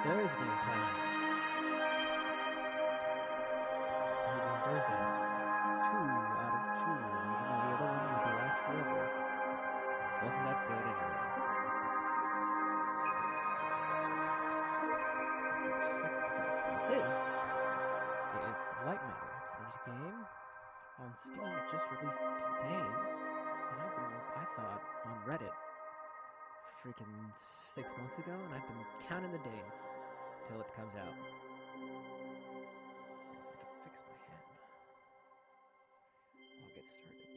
Thursday time. Game Thursday. 2 out of 2. Even though the other one would last forever. Wasn't that good anyway. This is Lightmatter. It's an indie game on Steam. It just released today. And I saw it on Reddit freaking 6 months ago, and I've been counting the days till it comes out. If I can fix my hand, I'll get started.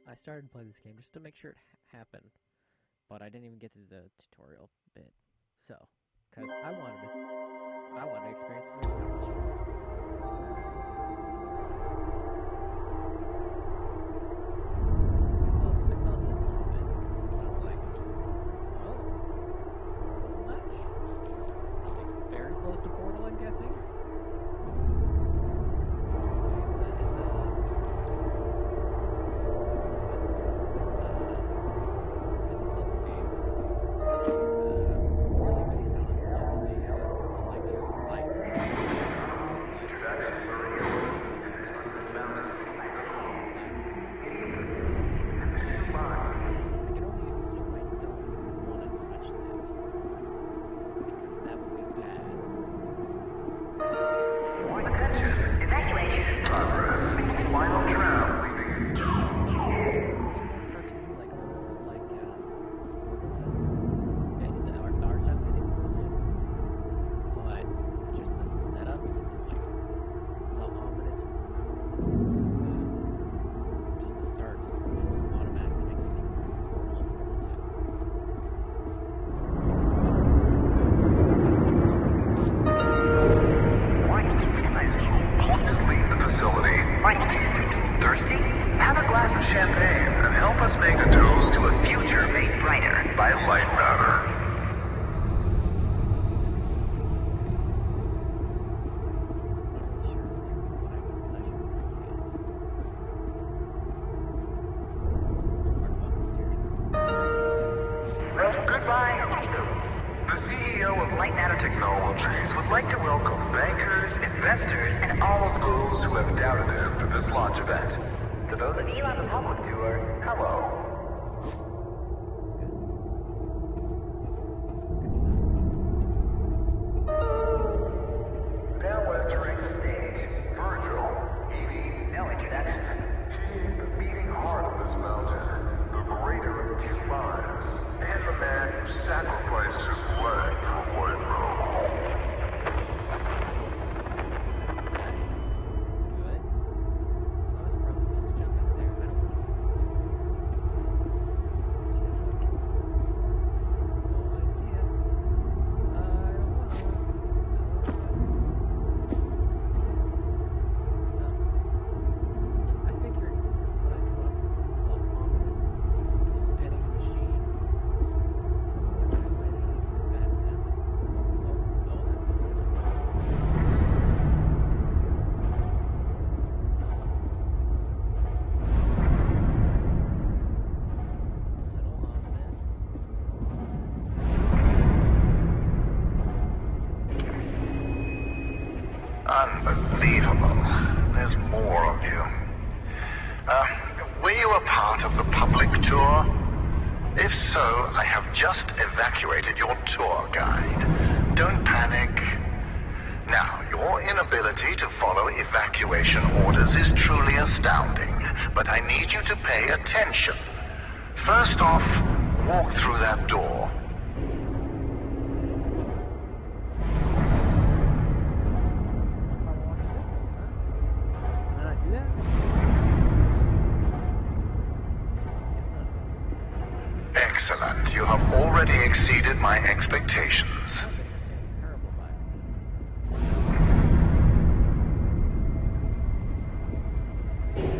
I started to play this game just to make sure it happened, but I didn't even get to the tutorial bit. So, because I wanted to experience it. Technologies would like to welcome bankers, investors, and all of those who have doubted him to this launch event. To those of you on the public tour, hello. Unbelievable. There's more of you. Were you a part of the public tour? If so, I have just evacuated your tour guide. Don't panic. Now, your inability to follow evacuation orders is truly astounding, but I need you to pay attention. First off, walk through that door. Excellent. You have already exceeded my expectations.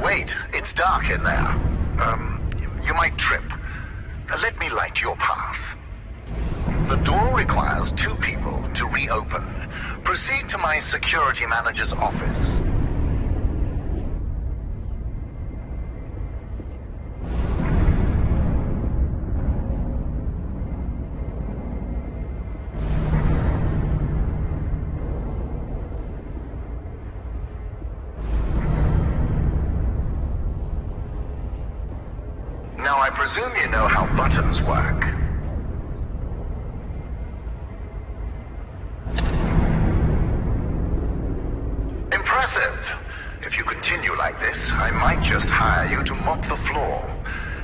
Wait, it's dark in there. You might trip. Let me light your path. The door requires 2 people to reopen. Proceed to my security manager's office. Now, I presume you know how buttons work. Impressive. If you continue like this, I might just hire you to mop the floor.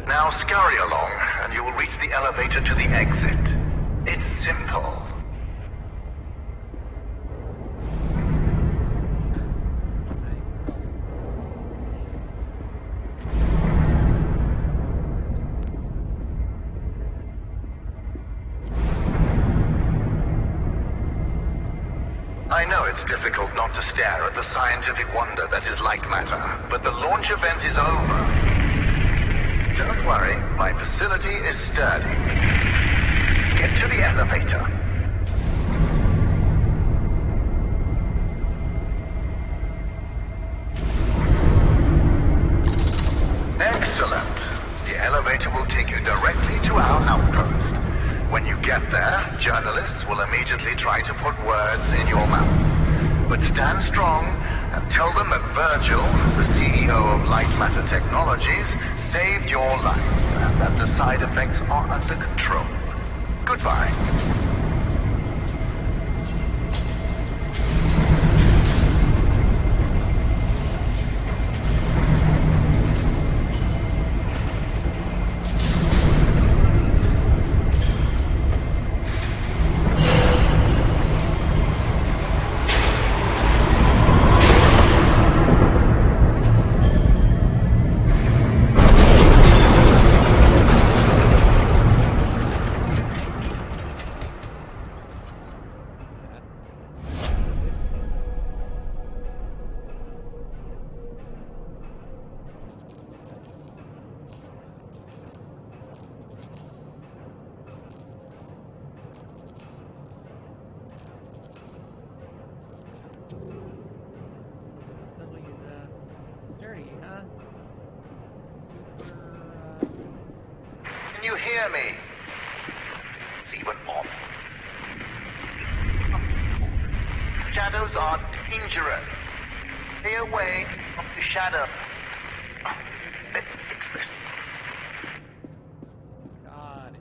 Now, scurry along, and you will reach the elevator to the exit. It's simple. I know it's difficult not to stare at the scientific wonder that is Lightmatter, but the launch event is over. Don't worry, my facility is sturdy. Get to the elevator. Excellent. The elevator will take you directly to our outpost. When you get there, journalists will immediately try to put words in your mouth. But stand strong and tell them that Virgil, the CEO of Lightmatter Technologies, saved your life and that the side effects are under control. Goodbye. Can you hear me? It's even off. shadows are dangerous. Stay away from the shadow. Let's fix this. Got it.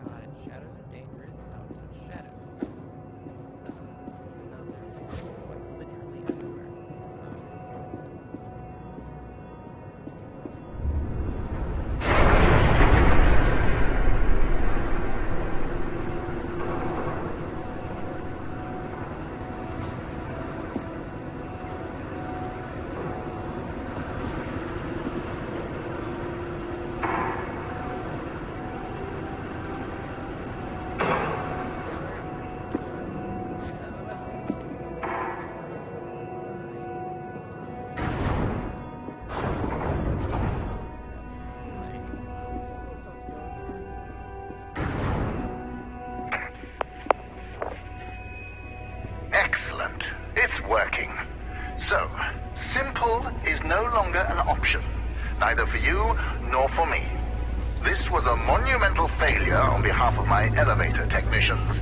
Got it. Shadows are dangerous. Don't touch shadows. Now they're quite literally everywhere. Excellent. It's working. So, simple is no longer an option, neither for you nor for me. This was a monumental failure on behalf of my elevator technicians.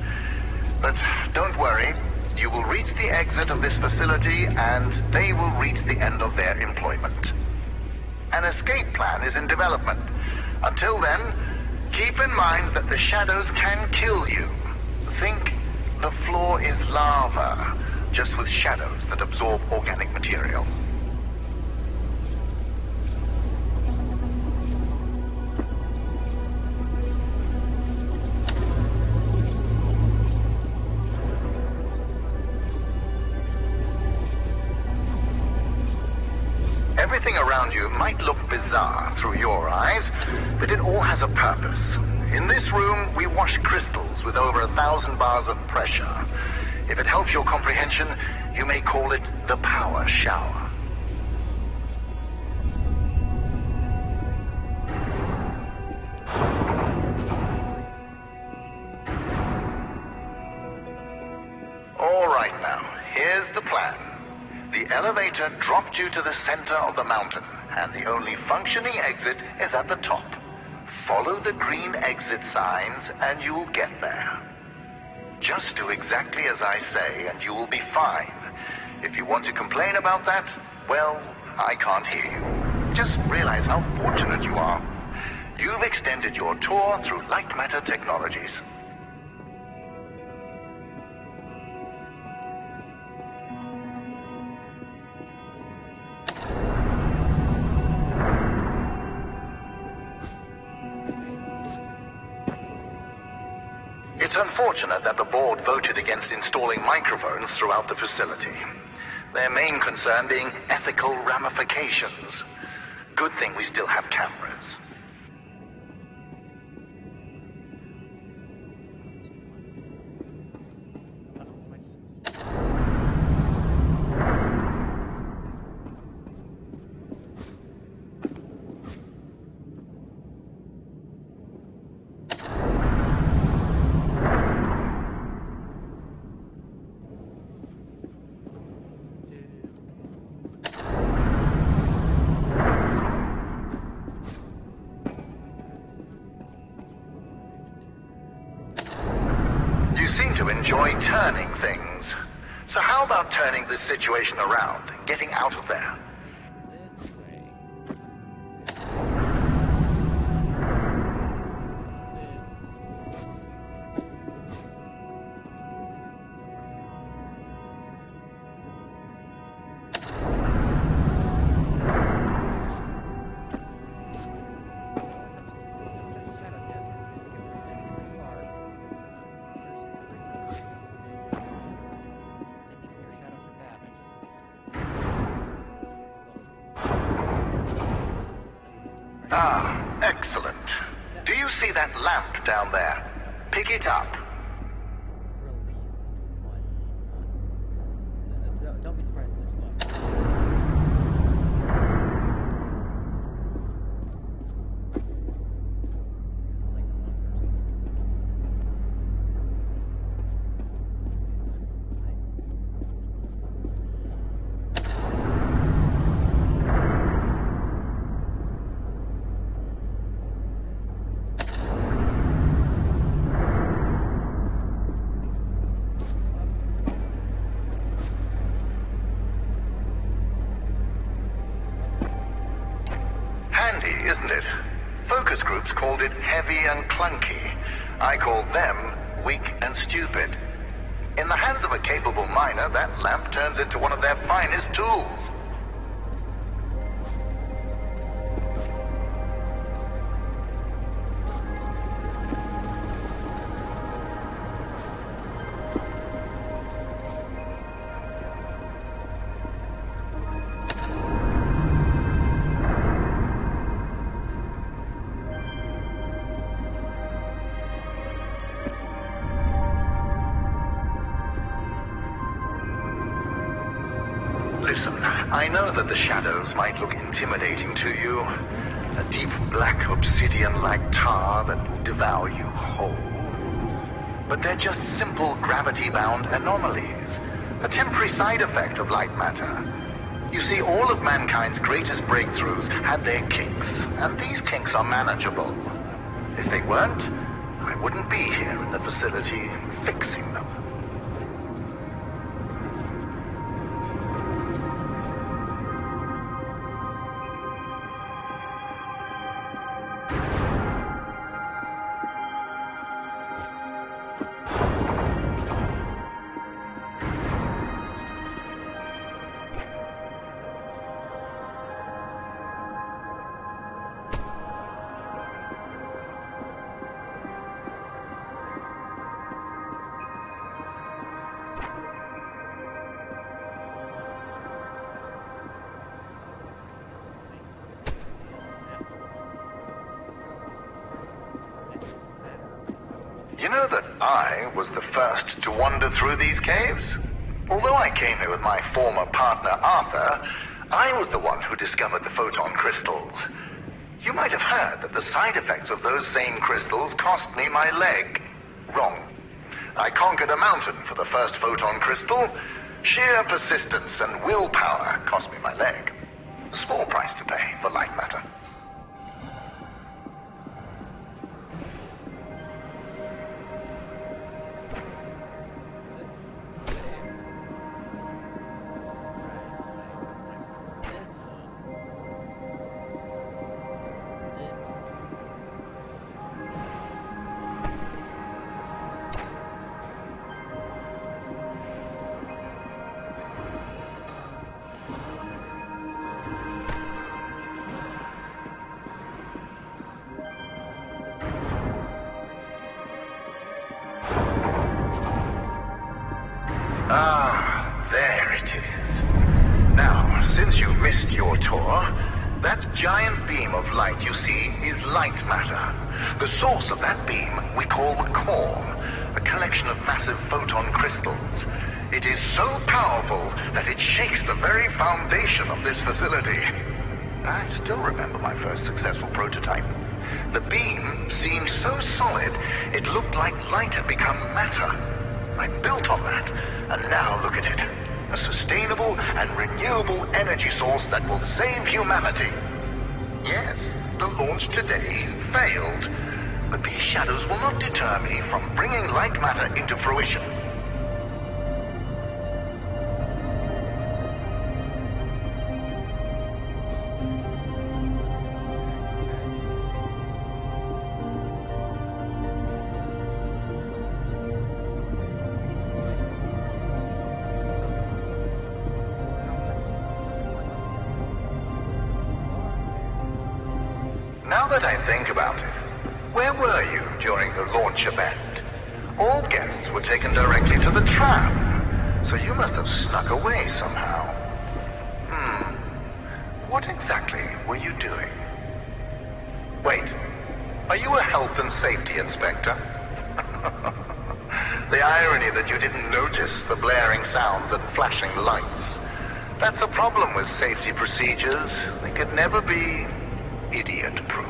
But don't worry, you will reach the exit of this facility and they will reach the end of their employment. An escape plan is in development. Until then, keep in mind that the shadows can kill you. Think the floor is lava, just with shadows that absorb organic material. Everything around you might look bizarre through your eyes, but it all has a purpose. In this room, we wash crystals with over 1,000 bars of pressure. If it helps your comprehension, you may call it the power shower. All right now, here's the plan. The elevator dropped you to the center of the mountain, and the only functioning exit is at the top. Follow the green exit signs, and you'll get there. Just do exactly as I say, and you will be fine. If you want to complain about that, well, I can't hear you. Just realize how fortunate you are. You've extended your tour through Lightmatter Technologies. It's unfortunate that the board voted against installing microphones throughout the facility. Their main concern being ethical ramifications. Good thing we still have cameras. Enjoy turning things. So how about turning this situation around and getting out of there? This way. Ah, excellent. Do you see that lamp down there? Pick it up. Don't be surprised if there's bugs. handy, isn't it? Focus groups called it heavy and clunky. I called them weak and stupid. In the hands of a capable miner, that lamp turns into one of their finest tools. Listen, I know that the shadows might look intimidating to you. A deep black obsidian-like tar that will devour you whole. But they're just simple gravity-bound anomalies, a temporary side effect of light matter. You see, all of mankind's greatest breakthroughs had their kinks, and these kinks are manageable. If they weren't, I wouldn't be here in the facility fixing them. You know that I was the first to wander through these caves? Although I came here with my former partner, Arthur, I was the one who discovered the photon crystals. You might have heard that the side effects of those same crystals cost me my leg. Wrong. I conquered a mountain for the first photon crystal. Sheer persistence and willpower cost me my leg. A small price to pay for light matter. Ah, there it is. Now, since you've missed your tour, that giant beam of light you see is light matter. The source of that beam we call the core, a collection of massive photon crystals. It is so powerful that it shakes the very foundation of this facility. I still remember my first successful prototype. The beam seemed so solid, it looked like light had become matter. I built on that, and now look at it. A sustainable and renewable energy source that will save humanity. Yes, the launch today failed, but these shadows will not deter me from bringing light matter into fruition. Now that I think about it, where were you during the launch event? All guests were taken directly to the tram, so you must have snuck away somehow. What exactly were you doing? Wait, are you a health and safety inspector? The irony that you didn't notice the blaring sounds and flashing lights. That's a problem with safety procedures. They could never be idiot-proof.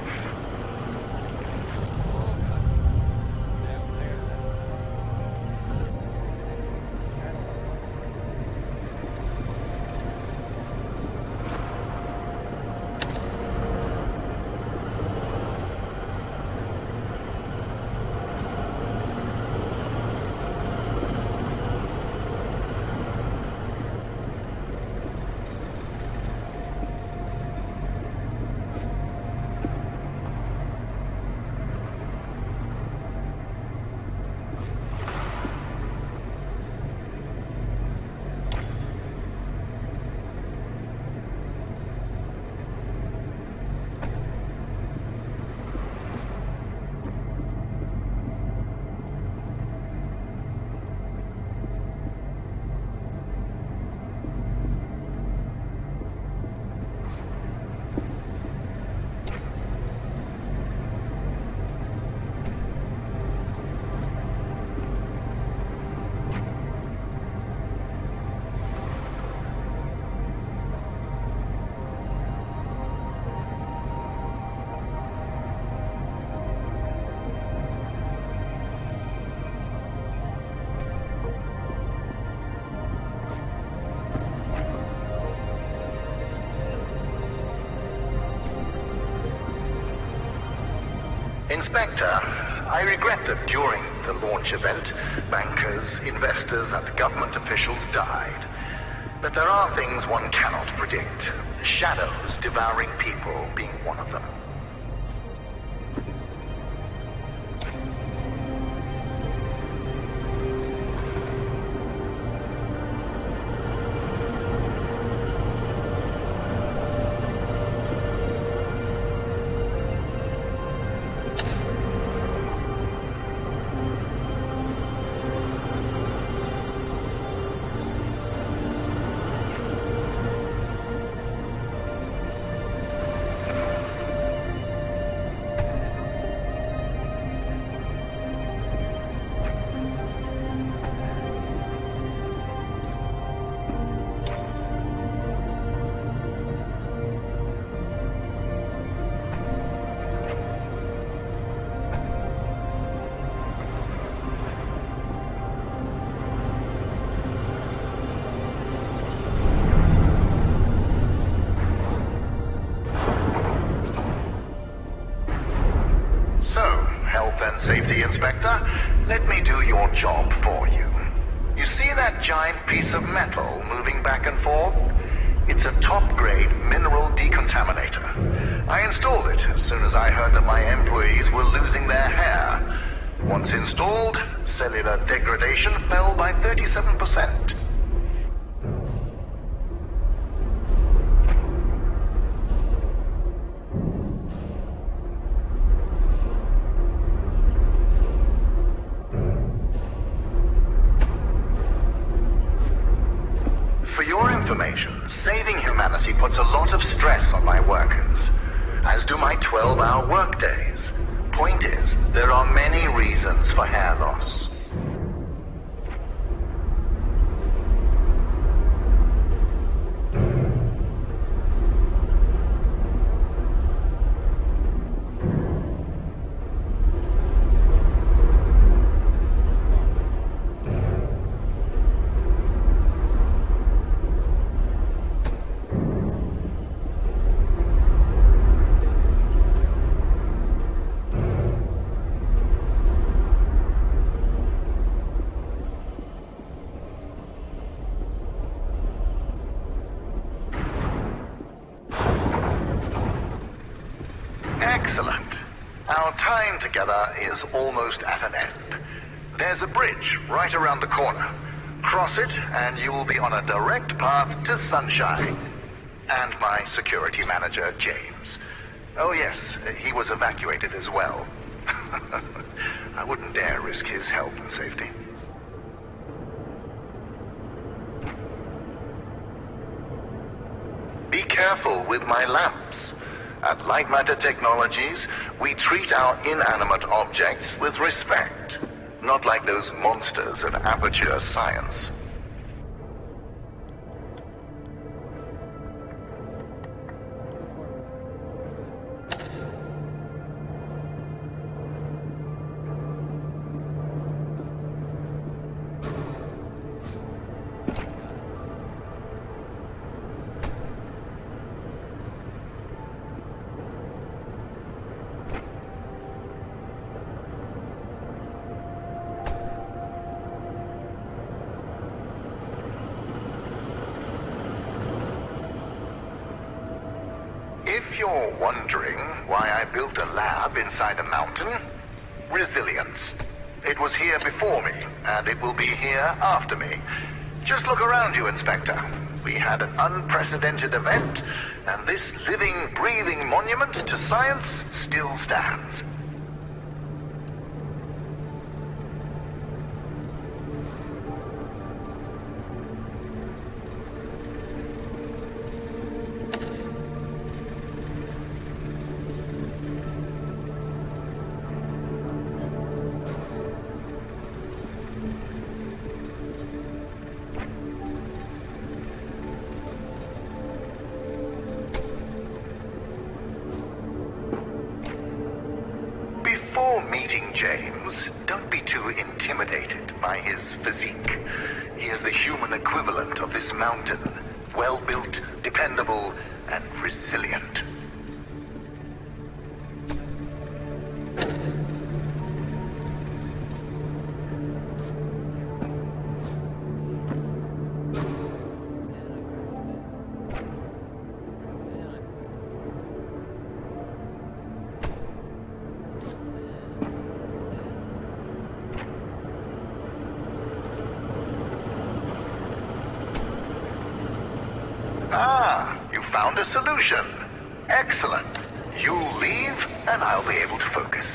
Inspector, I regret that during the launch event, bankers, investors, and government officials died. But there are things one cannot predict. Shadows devouring people being one of them. Safety Inspector, let me do your job for you. You see that giant piece of metal moving back and forth? It's a top-grade mineral decontaminator. I installed it as soon as I heard that my employees were losing their hair. Once installed, cellular degradation fell by 37%. Saving humanity puts a lot of stress on my workers, as do my 12-hour workdays. Point is, there are many reasons for hair loss. Excellent. Our time together is almost at an end. There's a bridge right around the corner. Cross it, and you will be on a direct path to sunshine. And my security manager, James. Oh yes, he was evacuated as well. I wouldn't dare risk his health and safety. Be careful with my lamps. At Lightmatter Technologies, we treat our inanimate objects with respect, not like those monsters of Aperture Science. If you're wondering why I built a lab inside a mountain, resilience. It was here before me, and it will be here after me. Just look around you, Inspector. We had an unprecedented event, and this living, breathing monument to science still stands. Before meeting James, don't be too intimidated by his physique. He is the human equivalent of this mountain. Well-built, dependable, and resilient. solution. Excellent. You leave, and I'll be able to focus.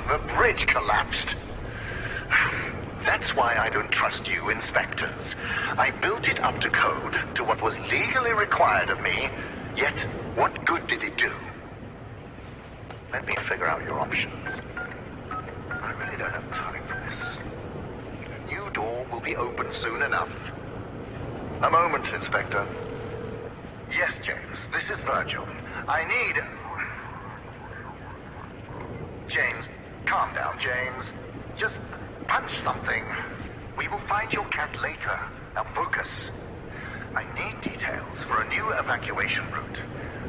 The bridge collapsed. That's why I don't trust you, inspectors. I built it up to code, to what was legally required of me, yet what good did it do? Let me figure out your options. I really don't have time for this. The new door will be open soon enough. A moment, Inspector. Yes, James, this is Virgil. I need... James, calm down, James. Just punch something. We will find your cat later. Now focus. I need details for a new evacuation route.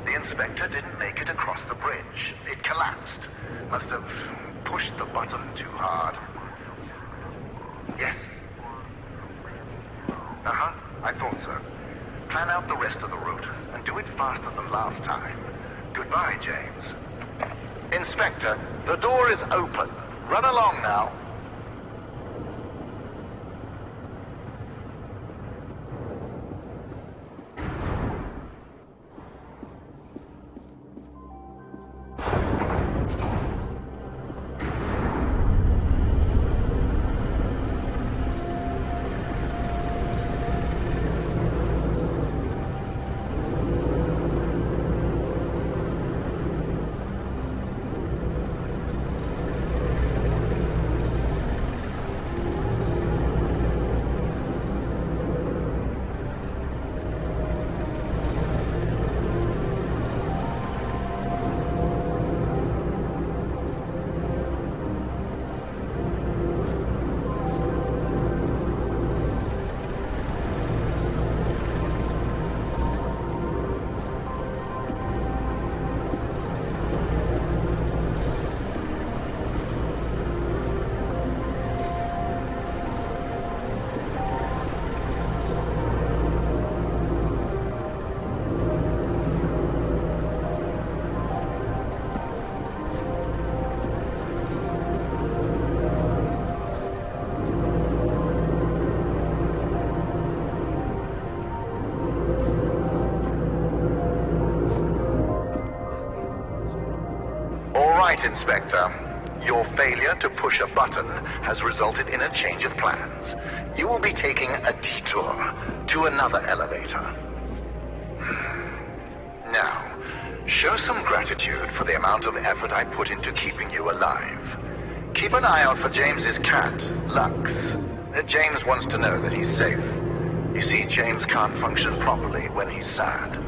The inspector didn't make it across the bridge. It collapsed. Must have pushed the button too hard. Yes. I thought so. Plan out the rest of the route and do it faster than last time. Goodbye, James. Inspector, the door is open. Run along now. Inspector, your failure to push a button has resulted in a change of plans. You will be taking a detour to another elevator. Now, show some gratitude for the amount of effort I put into keeping you alive. Keep an eye out for James's cat, Lux. James wants to know that he's safe. You see, James can't function properly when he's sad.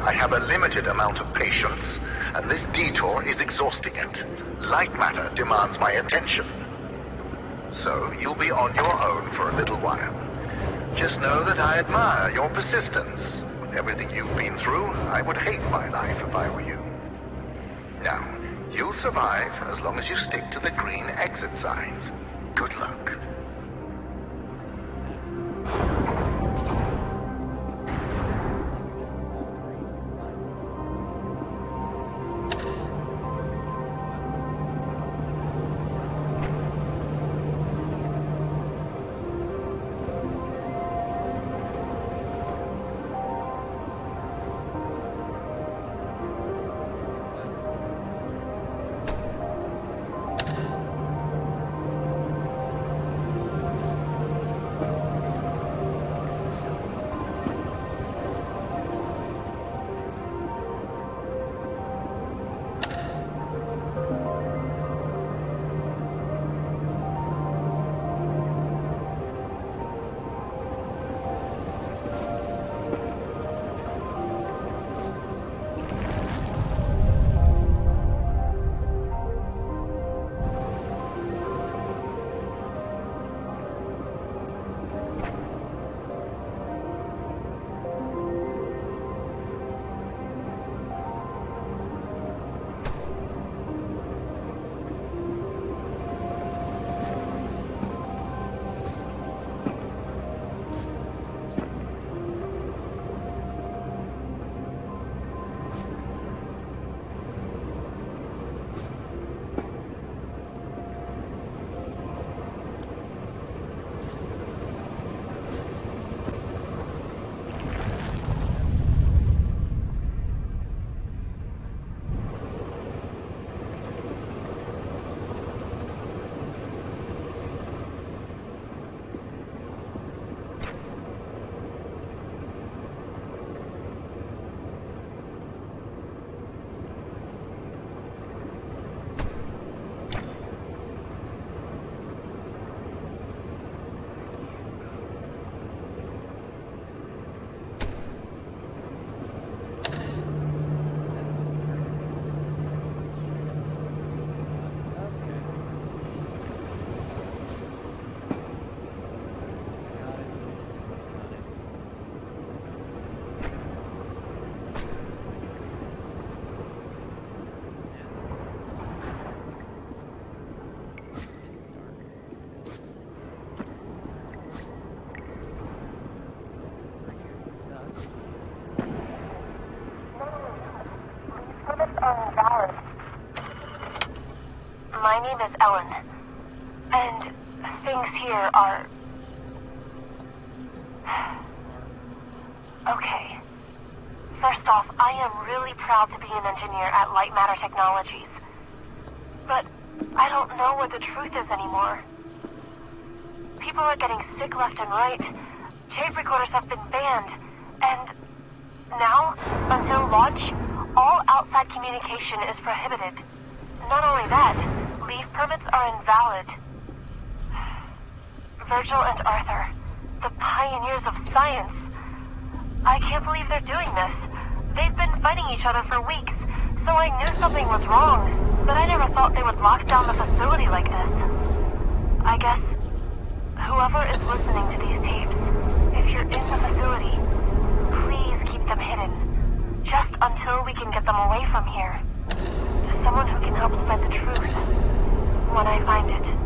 I have a limited amount of patience, and this detour is exhausting it. Lightmatter demands my attention. So you'll be on your own for a little while. Just know that I admire your persistence. With everything you've been through, I would hate my life if I were you. Now, you'll survive as long as you stick to the green exit signs. Good luck. My name is Ellen, and things here are... Okay. First off, I am really proud to be an engineer at Lightmatter Technologies. But I don't know what the truth is anymore. People are getting sick left and right. Tape recorders have been banned. And now, until launch, all outside communication is prohibited. Not only that, leave permits are invalid. Virgil and Arthur, the pioneers of science. I can't believe they're doing this. They've been fighting each other for weeks, so I knew something was wrong, but I never thought they would lock down the facility like this. I guess whoever is listening to these tapes, if you're in the facility, please keep them hidden, just until we can get them away from here. To someone who can help spread the truth when I find it.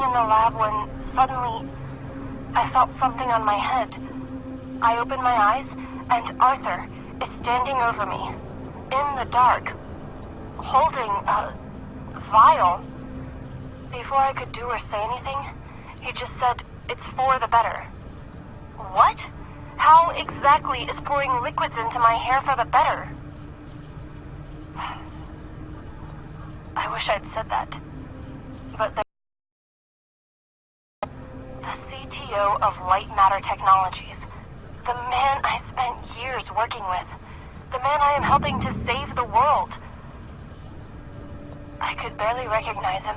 sitting in the lab when suddenly I felt something on my head. I opened my eyes, and Arthur is standing over me, in the dark, holding a vial. Before I could do or say anything, he just said, "It's for the better." What? How exactly is pouring liquids into my hair for the better? I wish I'd said that. But the CTO of Lightmatter Technologies, the man I spent years working with, the man I am helping to save the world. I could barely recognize him.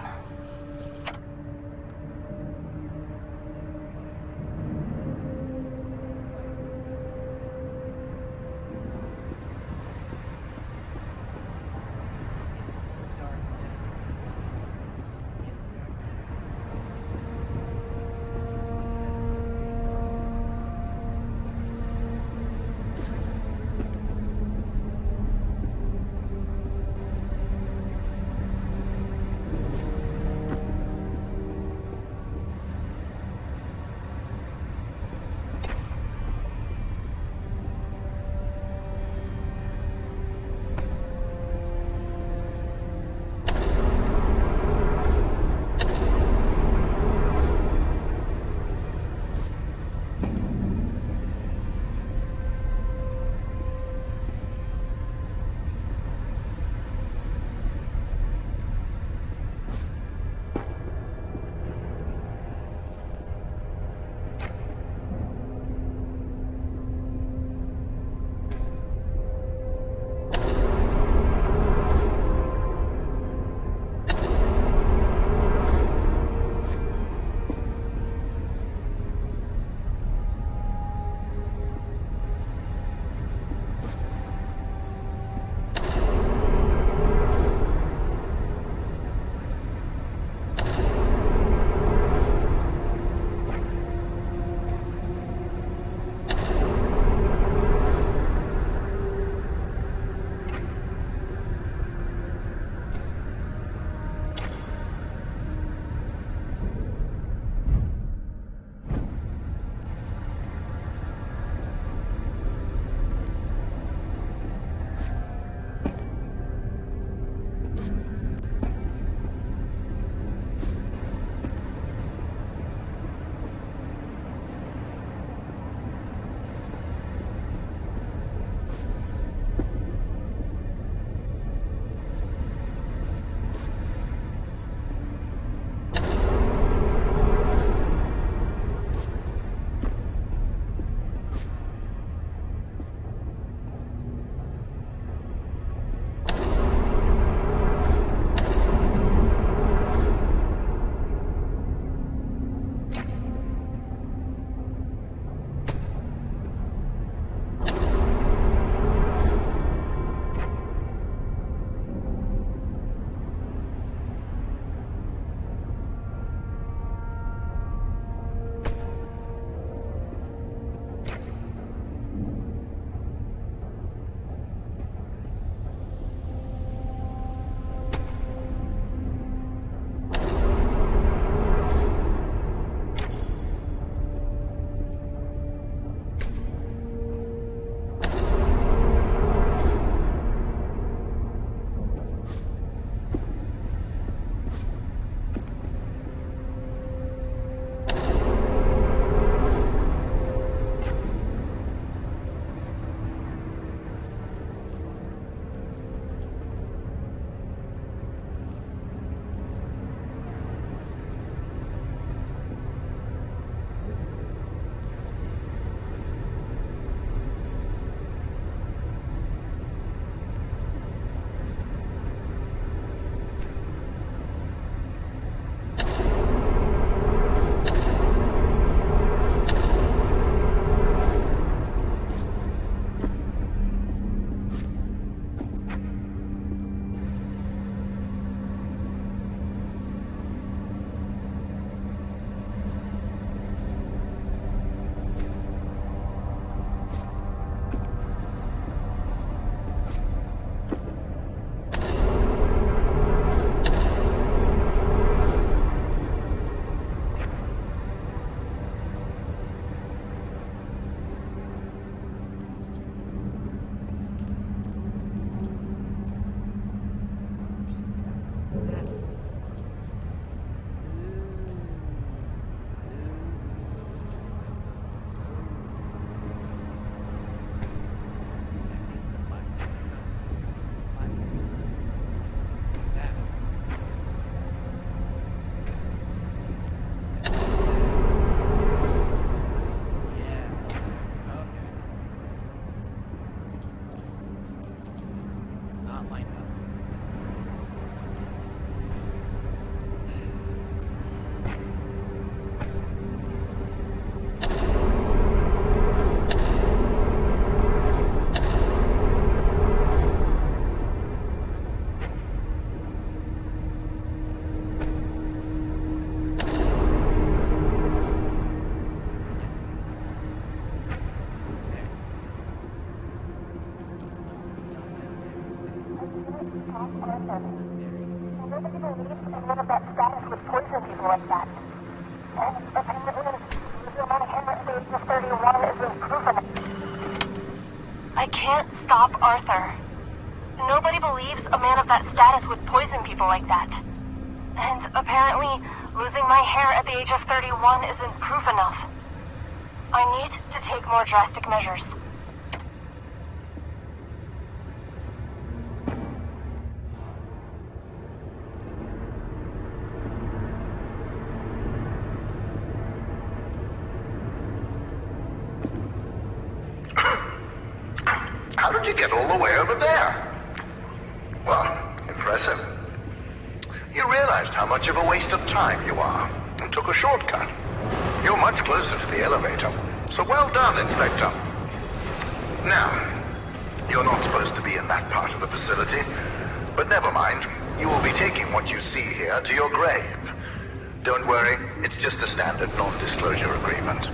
information. Nobody believes anyone of that status would poison people like that. And apparently, losing my hair at the age of 31 isn't proof enough. I can't stop Arthur. Nobody believes a man of that status would poison people like that. And apparently, losing my hair at the age of 31 isn't proof enough. I need to take more drastic measures. How did you get all the way over there? Well, impressive. You realized how much of a waste of time you are and took a shortcut. You're much closer to the elevator, so well done, Inspector. Now, you're not supposed to be in that part of the facility, but never mind. You will be taking what you see here to your grave. Don't worry, it's just a standard non-disclosure agreement.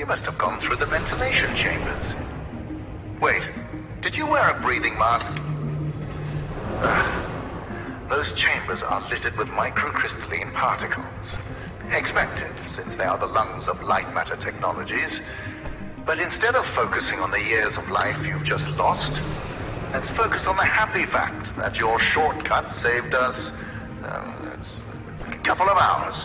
You must have gone through the ventilation chambers. Wait, did you wear a breathing mask? Those chambers are littered with microcrystalline particles. Expected, since they are the lungs of Lightmatter technologies. But instead of focusing on the years of life you've just lost, let's focus on the happy fact that your shortcut saved us a couple of hours.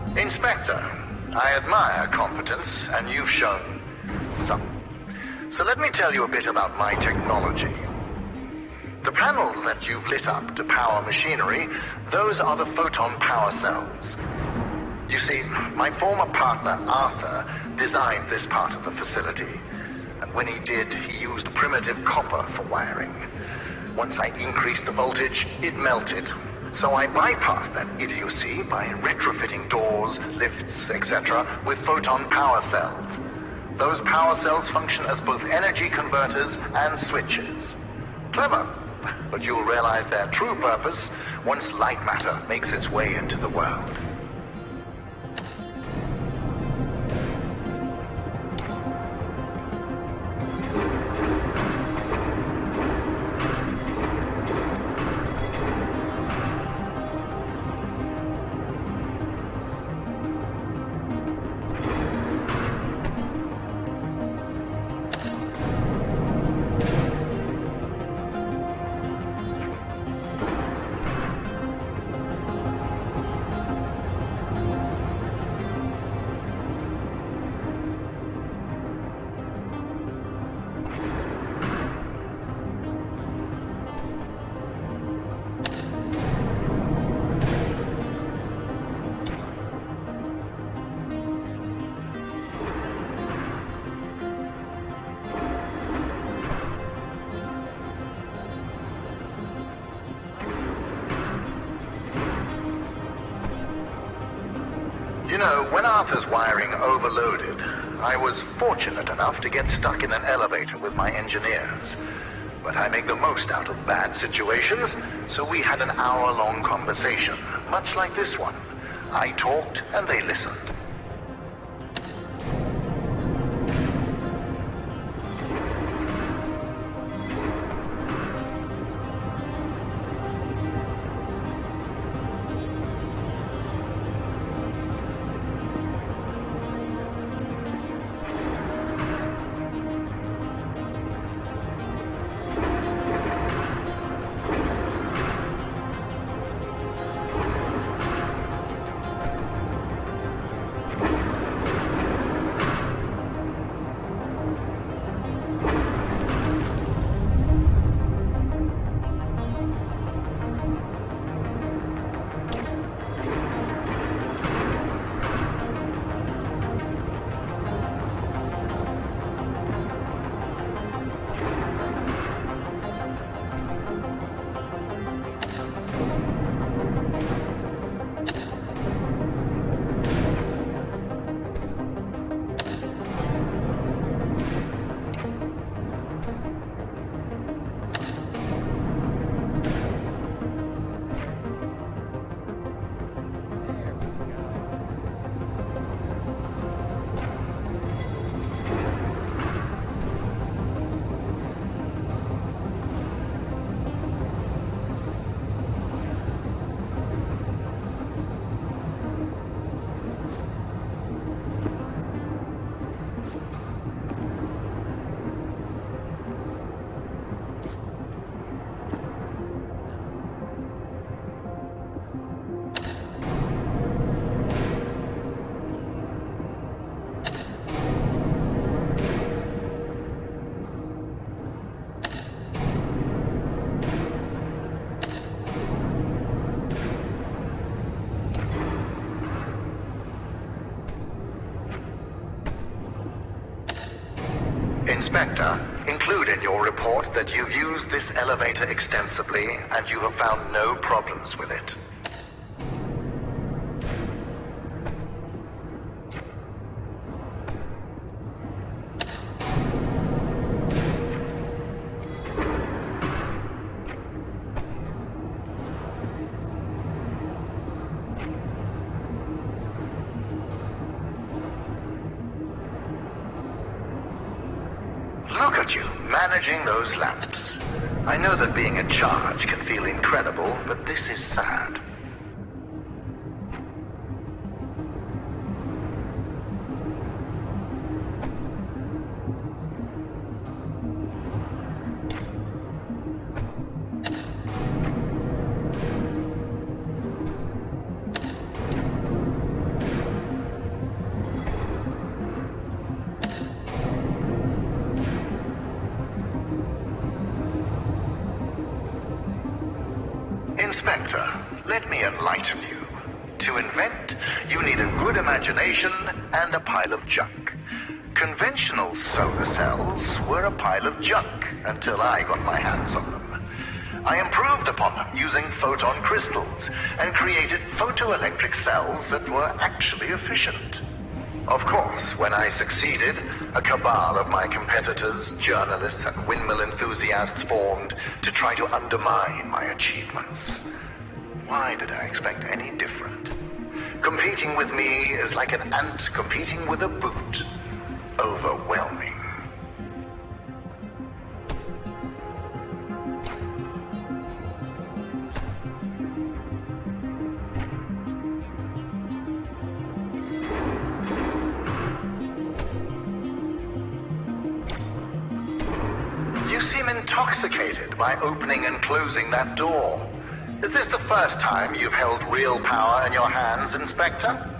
Inspector, I admire competence, and you've shown some. So let me tell you a bit about my technology. The panels that you've lit up to power machinery, those are the photon power cells. You see, my former partner, Arthur, designed this part of the facility. And when he did, he used primitive copper for wiring. Once I increased the voltage, it melted. So I bypassed that idiocy by retrofitting doors, lifts, etc. with photon power cells. Those power cells function as both energy converters and switches. Clever, but you'll realize their true purpose once light matter makes its way into the world. You know, when Arthur's wiring overloaded, I was fortunate enough to get stuck in an elevator with my engineers. But I make the most out of bad situations, so we had an hour-long conversation, much like this one. I talked and they listened. Inspector, include in your report that you've used this elevator extensively and you have found no problems with it. Look at you, managing those lamps. I know that being in charge can feel incredible, but this is sad. Inspector, let me enlighten you. To invent, you need a good imagination and a pile of junk. Conventional solar cells were a pile of junk until I got my hands on them. I improved upon them using photon crystals and created photoelectric cells that were actually efficient. Of course, when I succeeded, a cabal of my competitors, journalists, and windmill enthusiasts formed to try to undermine my achievements. Why did I expect any different? Competing with me is like an ant competing with a boot. Overwhelming. You seem intoxicated by opening and closing that door. Is this the first time you've held real power in your hands, Inspector?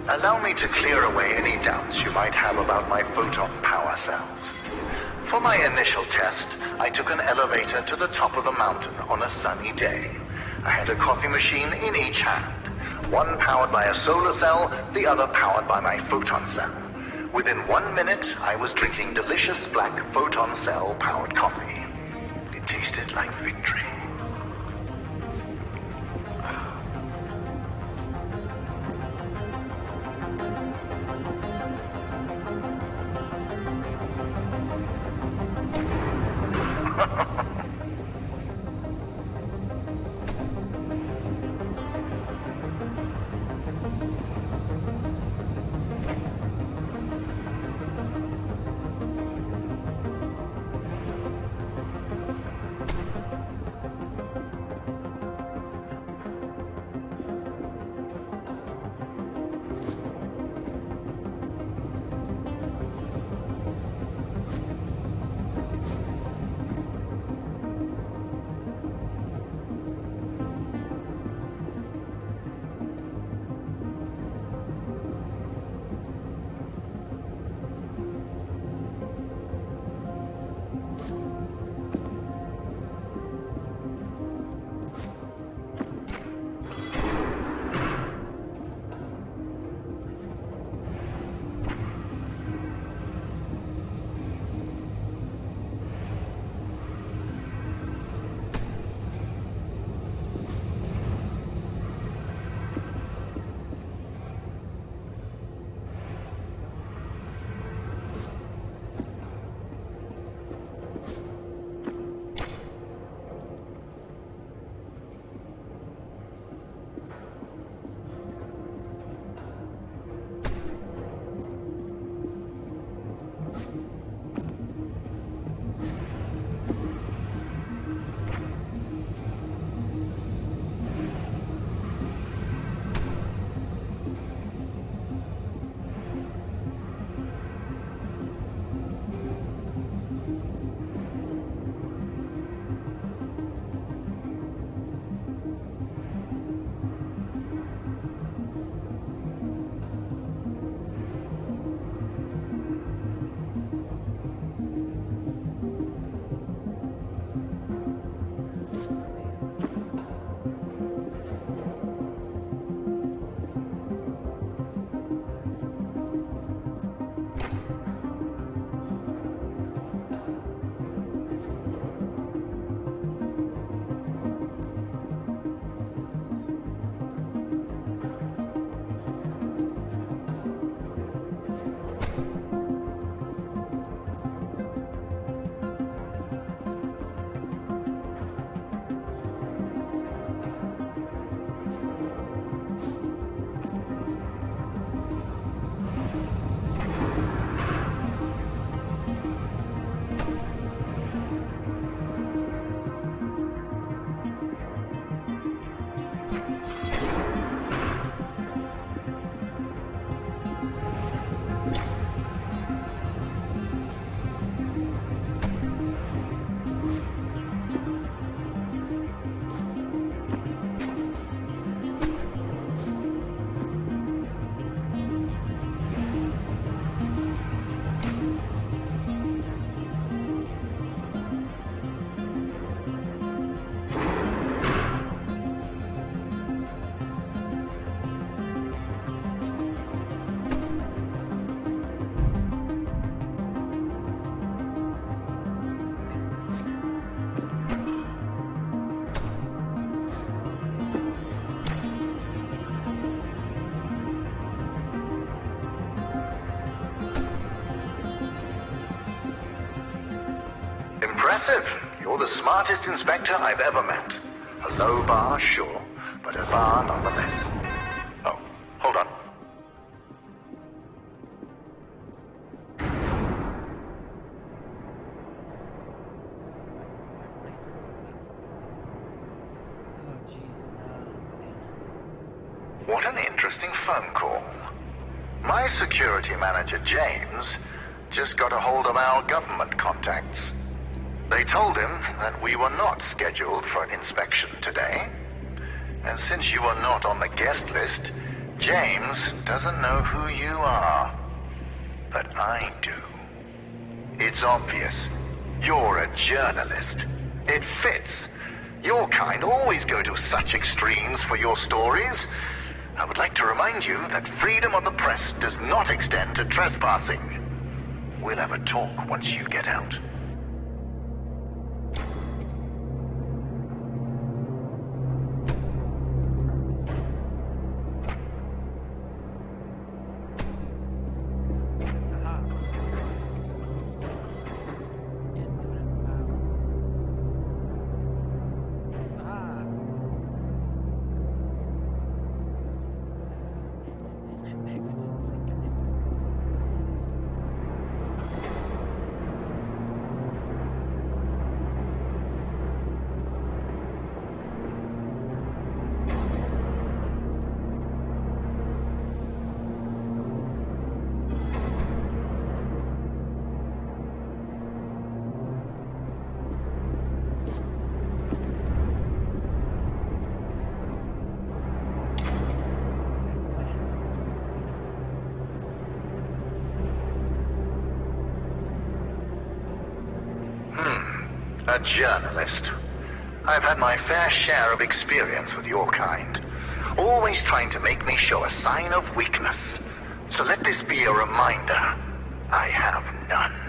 Allow me to clear away any doubts you might have about my photon power cells. For my initial test, I took an elevator to the top of the mountain on a sunny day. I had a coffee machine in each hand, one powered by a solar cell, the other powered by my photon cell. Within 1 minute, I was drinking delicious black photon cell powered coffee. It tasted like victory. Impressive. You're the smartest inspector I've ever met. A low bar, sure, but a bar nonetheless. Oh, hold on. What an interesting phone call. My security manager, James, just got a hold of our government contacts. They told him that we were not scheduled for an inspection today. And since you are not on the guest list, James doesn't know who you are. But I do. It's obvious. You're a journalist. It fits. Your kind always go to such extremes for your stories. I would like to remind you that freedom of the press does not extend to trespassing. We'll have a talk once you get out. A journalist. I've had my fair share of experience with your kind. Always trying to make me show a sign of weakness. So let this be a reminder. I have none.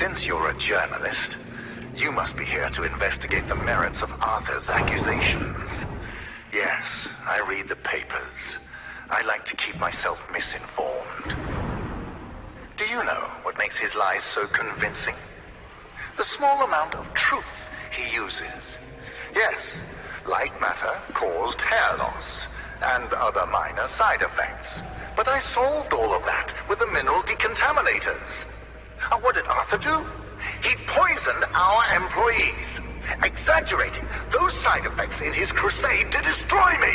Since you're a journalist, you must be here to investigate the merits of Arthur's accusations. Yes, I read the papers. I like to keep myself misinformed. Do you know what makes his lies so convincing? The small amount of truth he uses. Yes, Lightmatter caused hair loss and other minor side effects. But I solved all of that with the mineral decontaminators. What did Arthur do? He poisoned our employees, exaggerating those side effects in his crusade to destroy me.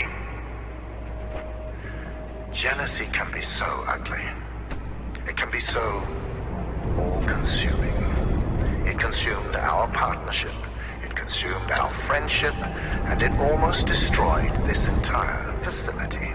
Jealousy can be so ugly. It can be so all-consuming. It consumed our partnership. It consumed our friendship, and it almost destroyed this entire facility.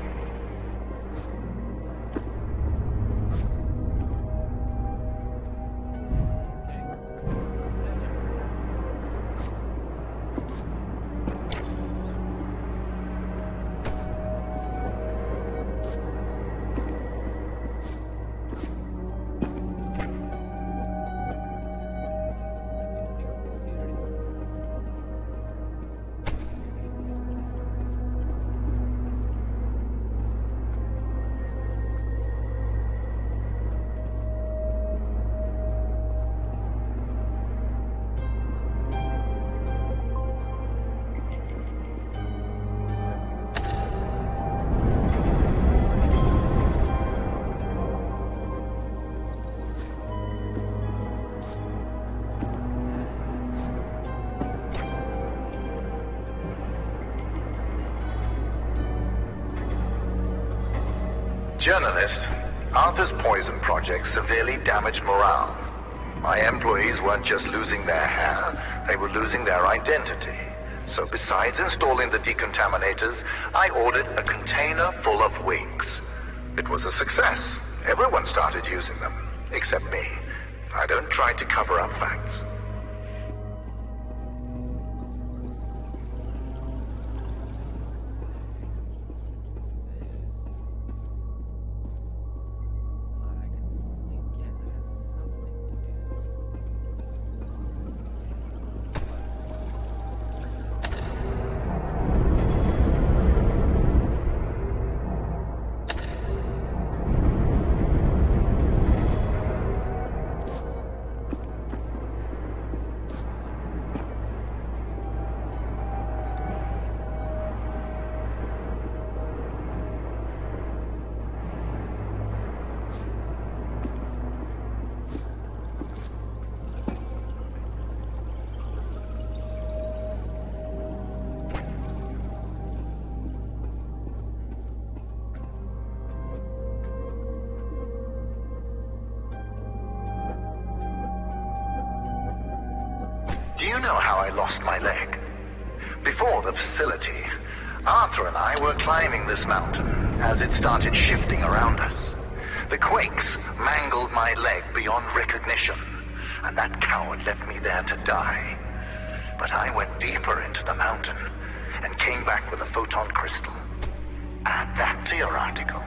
Journalist, Arthur's poison project severely damaged morale. My employees weren't just losing their hair, they were losing their identity. So besides installing the decontaminators, I ordered a container full of wigs. It was a success. Everyone started using them, except me. I don't try to cover up facts. you know how I lost my leg? Before the facility, Arthur and I were climbing this mountain as it started shifting around us. The quakes mangled my leg beyond recognition, and that coward left me there to die. But I went deeper into the mountain and came back with a photon crystal. Add that to your article.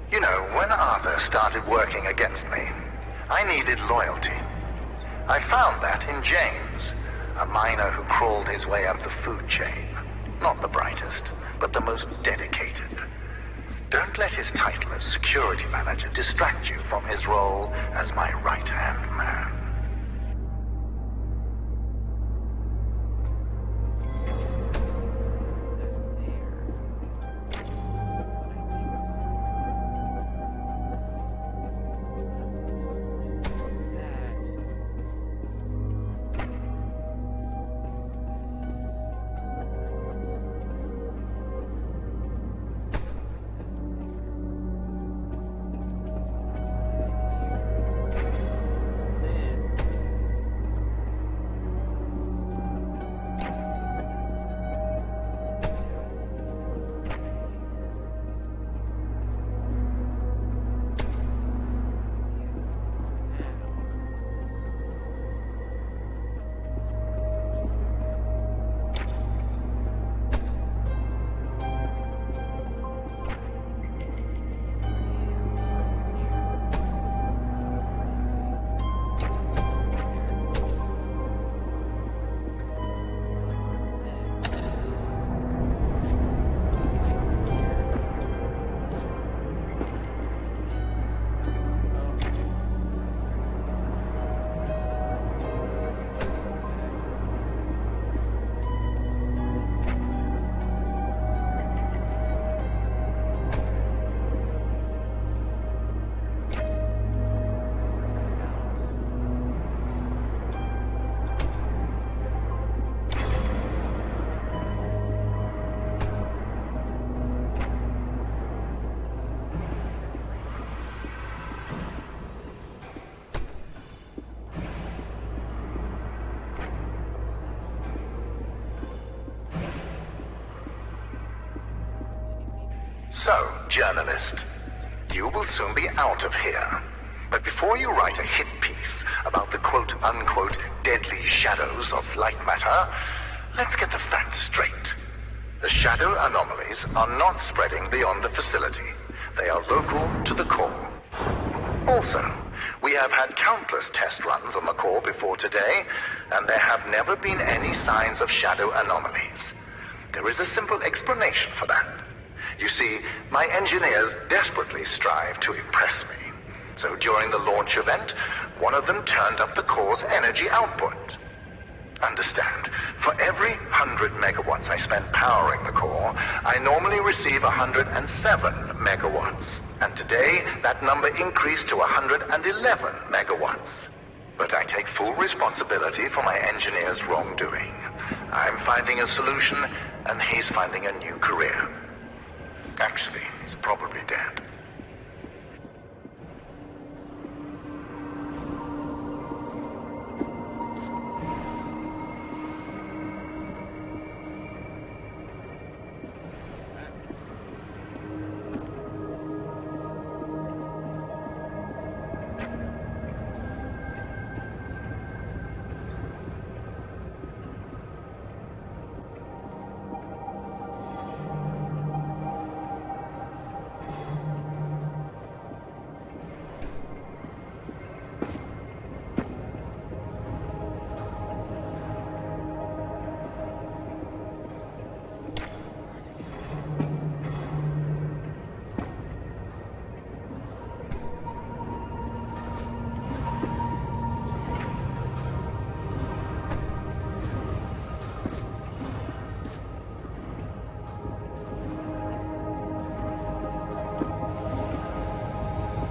You know, when Arthur started working against me, I needed loyalty. I found that in James, a miner who crawled his way up the food chain. Not the brightest, but the most dedicated. Don't let his title as security manager distract you from his role as my right-hand man. So, journalist, you will soon be out of here. But before you write a hit piece about the quote-unquote deadly shadows of Lightmatter, let's get the facts straight. The shadow anomalies are not spreading beyond the facility. They are local to the core. Also, we have had countless test runs on the core before today, and there have never been any signs of shadow anomalies. There is a simple explanation for that. You see, my engineers desperately strive to impress me. So during the launch event, one of them turned up the core's energy output. Understand, for every 100 megawatts I spend powering the core, I normally receive 107 megawatts. And today, that number increased to 111 megawatts. But I take full responsibility for my engineer's wrongdoing. I'm finding a solution, and he's finding a new career. Actually, he's probably dead.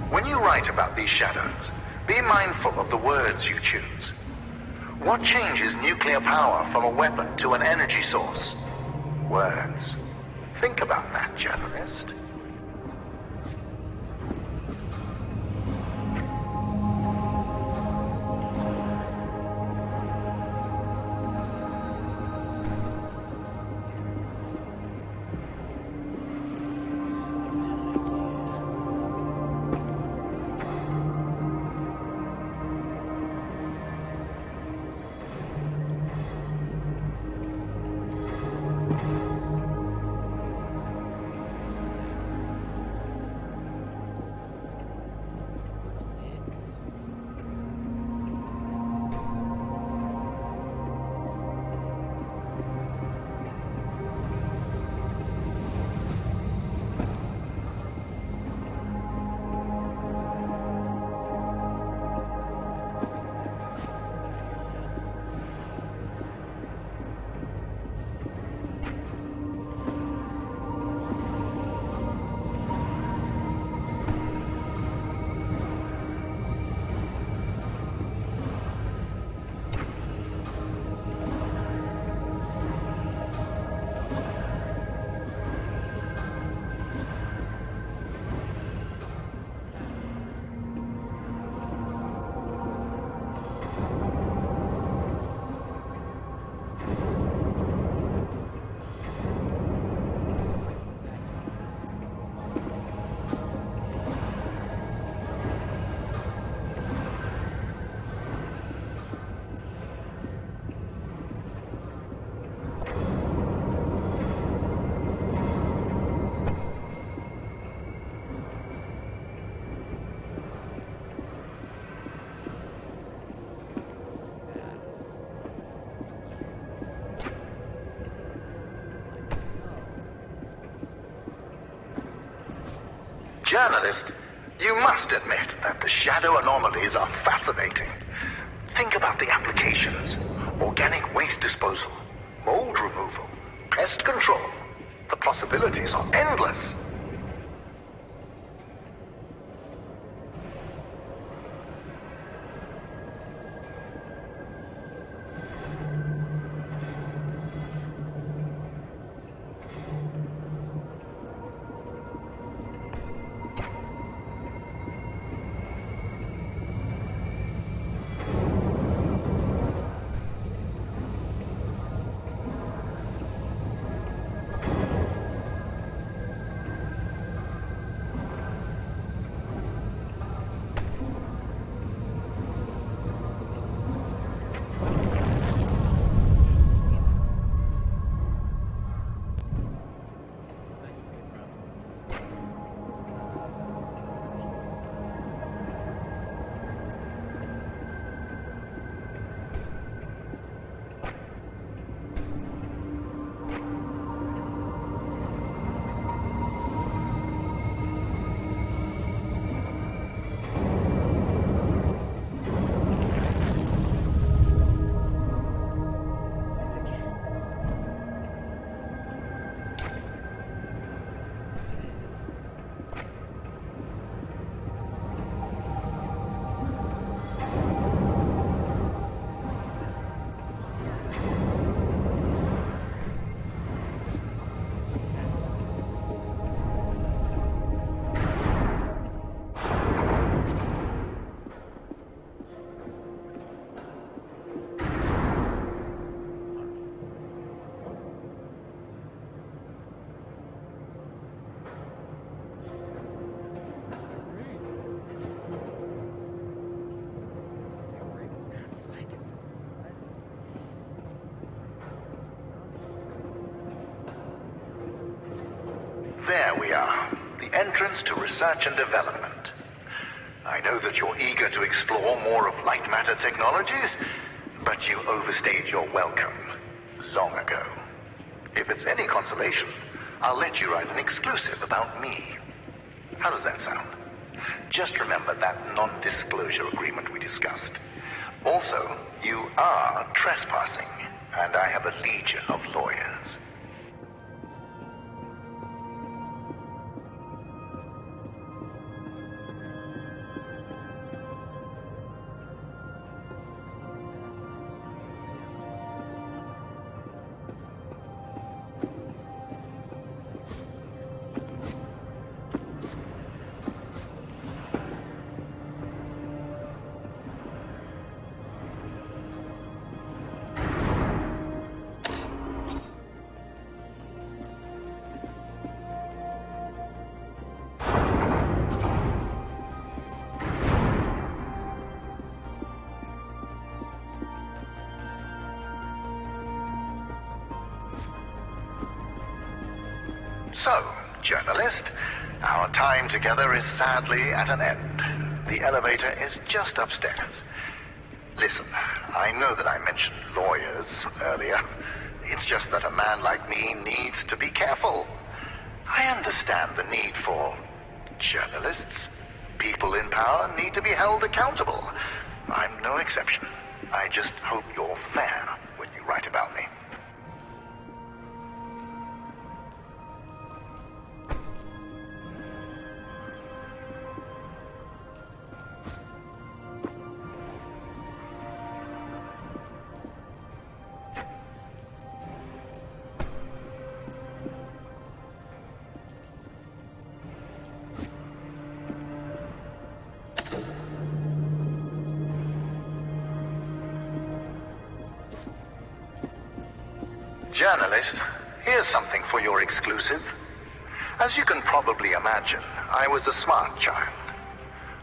When you write about these shadows, be mindful of the words you choose. What changes nuclear power from a weapon to an energy source? Words. Think about that, journalist. Journalist, you must admit that the shadow anomalies are fascinating. Think about the applications: organic waste disposal, mold removal, pest control. The possibilities are endless. There we are, the entrance to research and development. I know that you're eager to explore more of Lightmatter technologies, but you overstayed your welcome long ago. If it's any consolation, I'll let you write an exclusive about me. How does that sound? Just remember that non-disclosure agreement we discussed. Also, you are trespassing, and I have a legion of lawyers. So, journalist, our time together is sadly at an end. The elevator is just upstairs. Listen, I know that I mentioned lawyers earlier. It's just that a man like me needs to be careful. I understand the need for journalists. People in power need to be held accountable. I'm no exception. I just hope you're fair when you write about me. Journalist, here's something for your exclusive. As you can probably imagine, I was a smart child.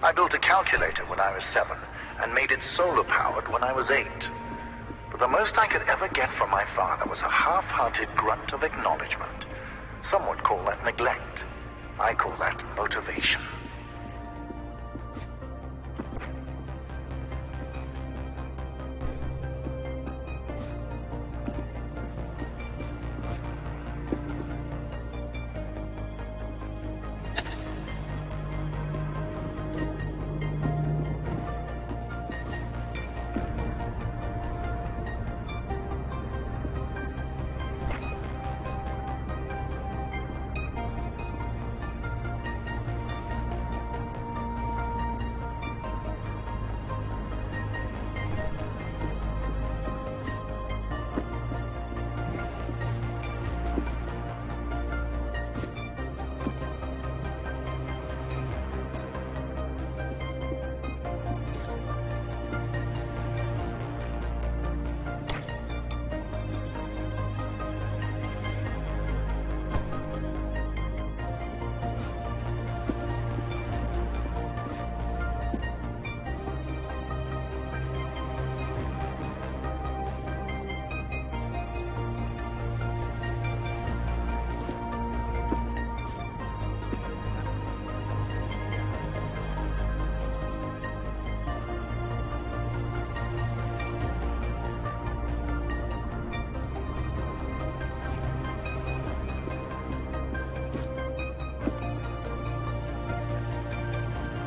I built a calculator when I was 7 and made it solar-powered when I was 8. But the most I could ever get from my father was a half-hearted grunt of acknowledgement. Some would call that neglect. I call that motivation.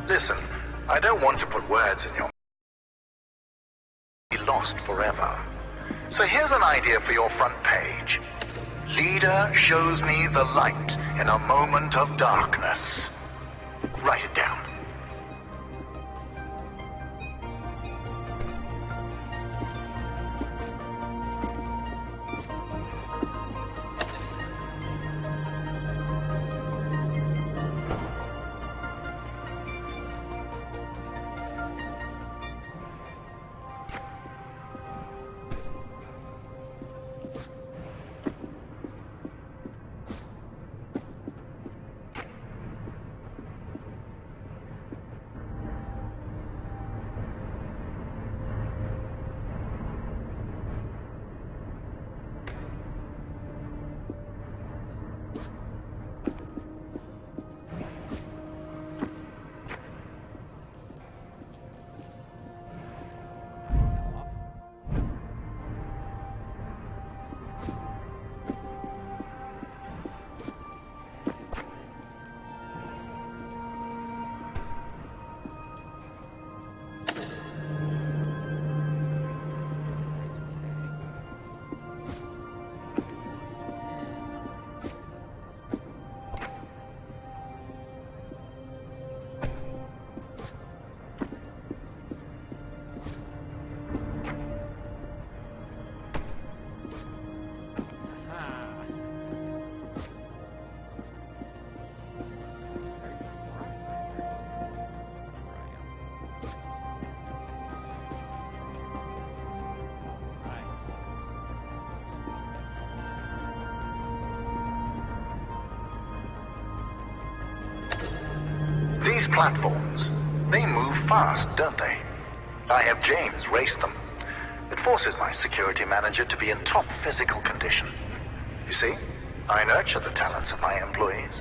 Listen, I don't want to put words in your mouth. Be lost forever. So here's an idea for your front page. Leader shows me the light in a moment of darkness. Write it down. These platforms, they move fast, don't they? I have James race them. It forces my security manager to be in top physical condition. You see, I nurture the talents of my employees.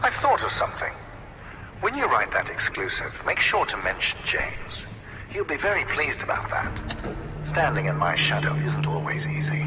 I've thought of something. When you write that exclusive, make sure to mention James. He'll be very pleased about that. Standing in my shadow isn't always easy.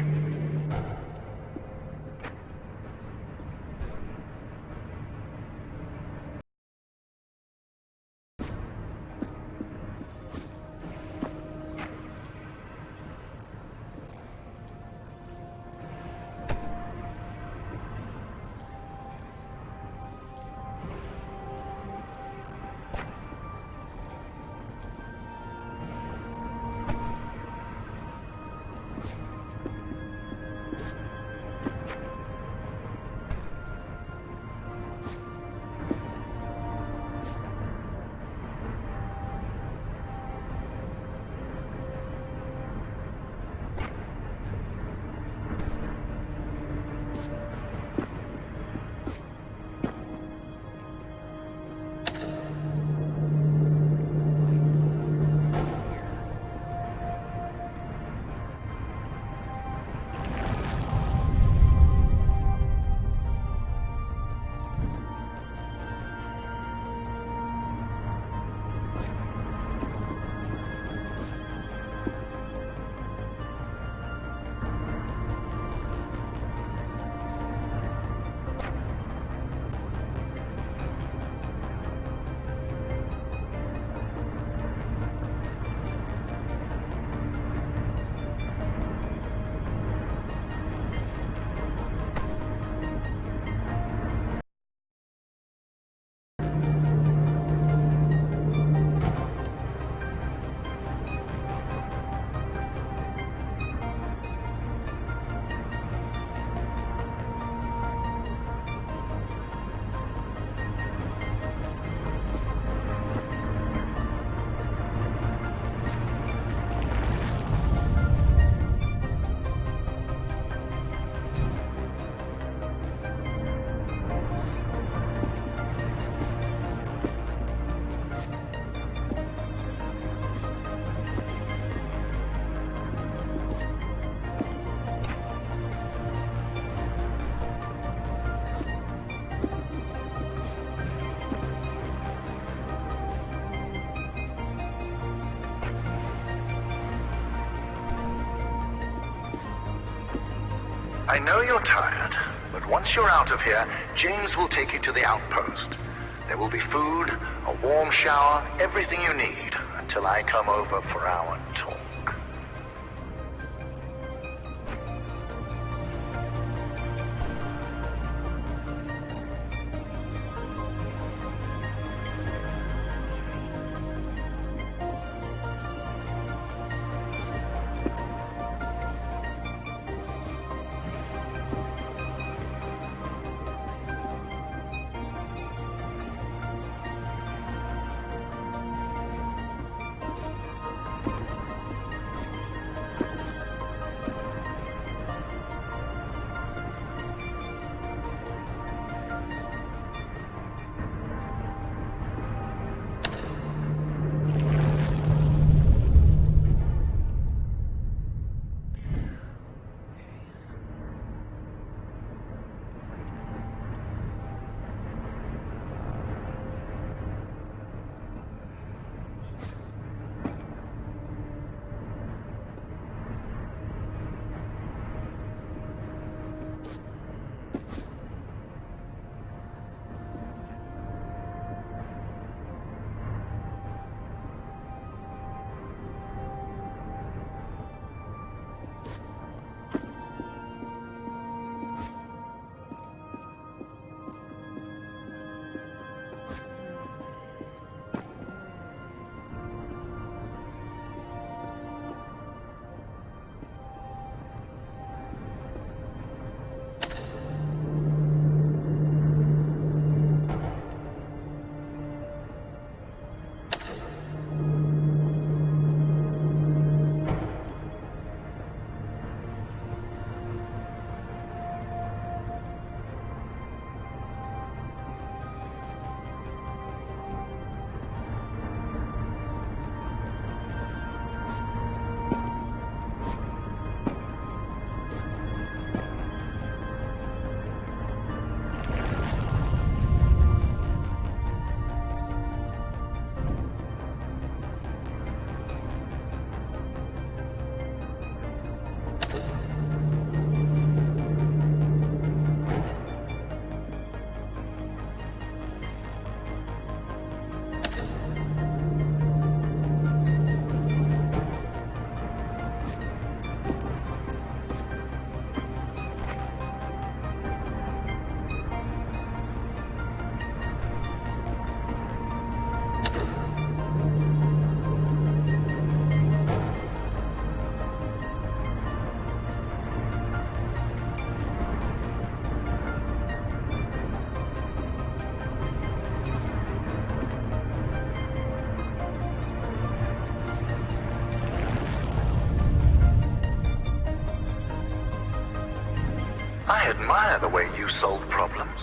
I know you're tired, but once you're out of here, James will take you to the outpost. There will be food, a warm shower, everything you need until I come over for our talk. I admire the way you solve problems.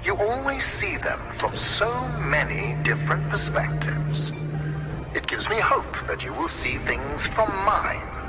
You always see them from so many different perspectives. It gives me hope that you will see things from mine.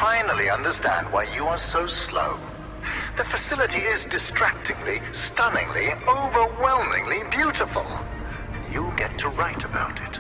finally understand why you are so slow. The facility is distractingly, stunningly, overwhelmingly beautiful. You'll get to write about it.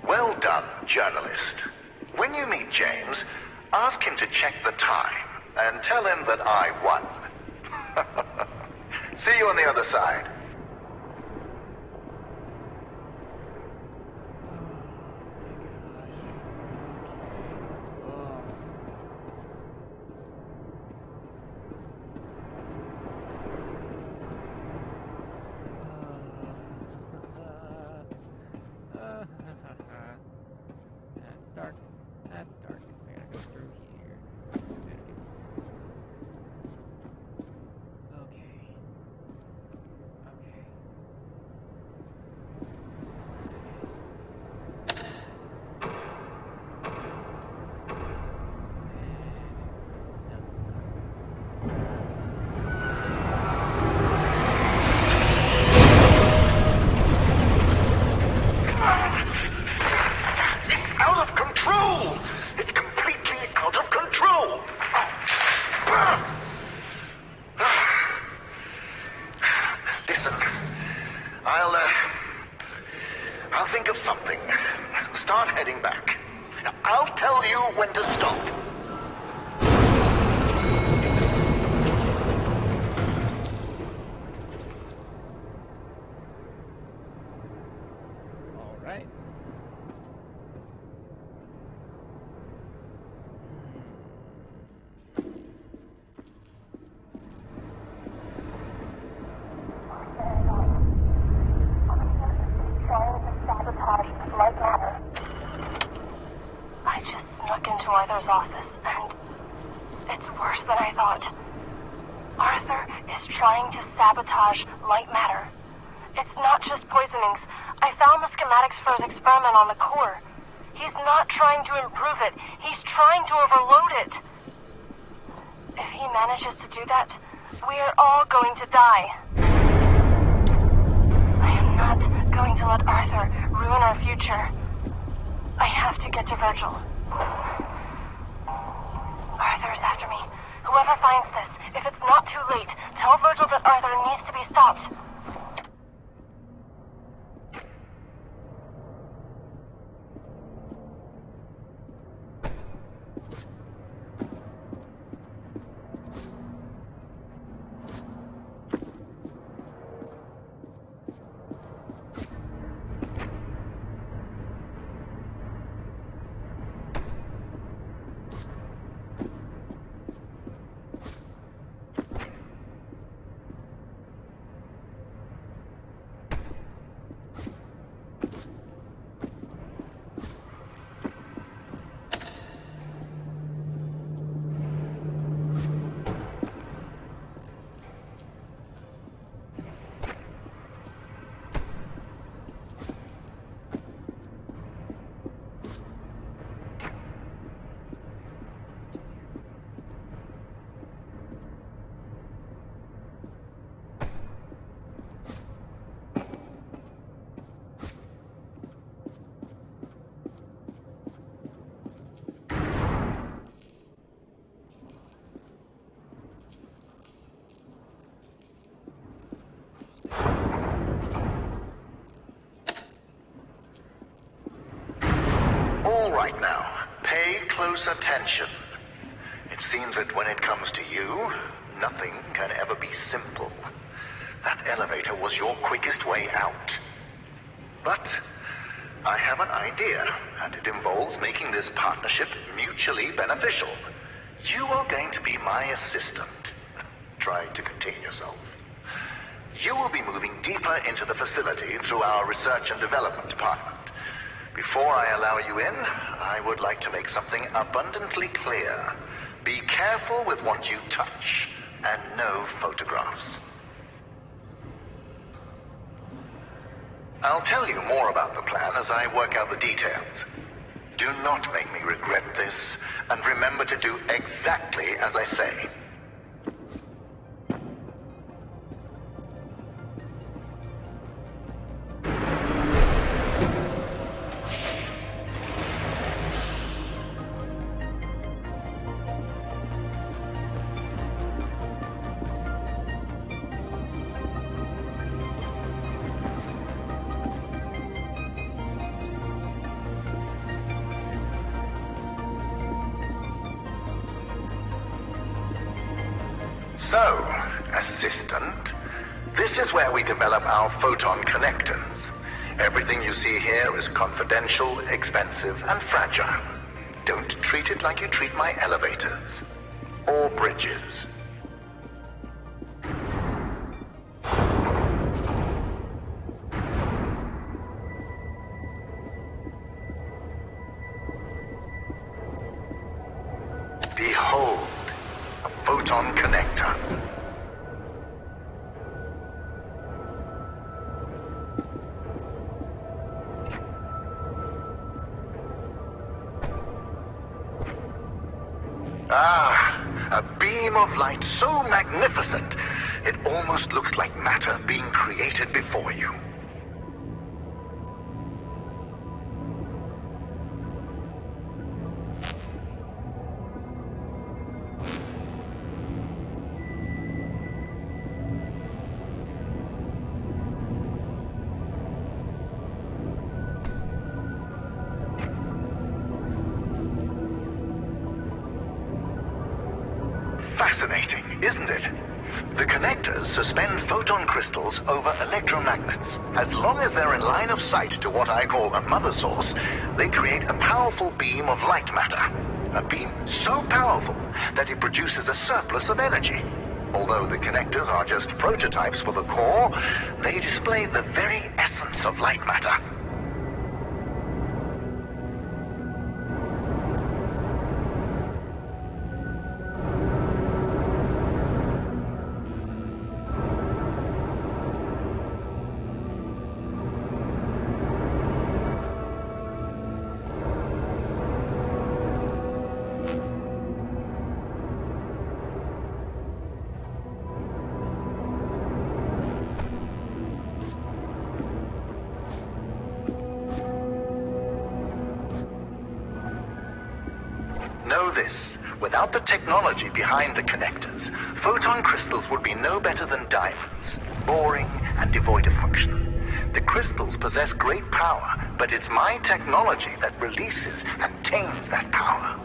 Well done, journalist. When you meet James, ask him to check the time and tell him that I won. See you on the other side. That's dark. That's dark. I gotta go through here. Okay. Okay. I'll think of something. Start heading back. I'll tell you when to stop. All right. Lightmatter. I just snuck into Arthur's office, and it's worse than I thought. Arthur is trying to sabotage Lightmatter. It's not just poisonings. I found the schematics for his experiment on the core. He's not trying to improve it. He's trying to overload it. If he manages to do that, we are all going to die. I am not going to let Arthur ruin our future. I have to get to Virgil. Arthur is after me. Whoever finds this, if it's not too late, tell Virgil that Arthur needs to be stopped. Right now, pay close attention. It seems that when it comes to you, nothing can ever be simple. That elevator was your quickest way out. But I have an idea, and it involves making this partnership mutually beneficial. You are going to be my assistant. Try to contain yourself. You will be moving deeper into the facility through our research and development department. Before I allow you in, I would like to make something abundantly clear. Be careful with what you touch, and no photographs. I'll tell you more about the plan as I work out the details. Do not make me regret this, and remember to do exactly as I say. So, assistant, this is where we develop our photon connectors. Everything you see here is confidential, expensive, and fragile. Don't treat it like you treat my elevators or bridges. Behold, a photon connector. Ah, a beam of light so magnificent, it almost looks like matter being created before you. Fascinating, isn't it? The connectors suspend photon crystals over electromagnets. As long as they're in line of sight to what I call a mother source, they create a powerful beam of light matter. A beam so powerful that it produces a surplus of energy. Although the connectors are just prototypes for the core, they display the very essence of light matter. Know this, without the technology behind the connectors, photon crystals would be no better than diamonds, boring and devoid of function. The crystals possess great power, but it's my technology that releases and tames that power.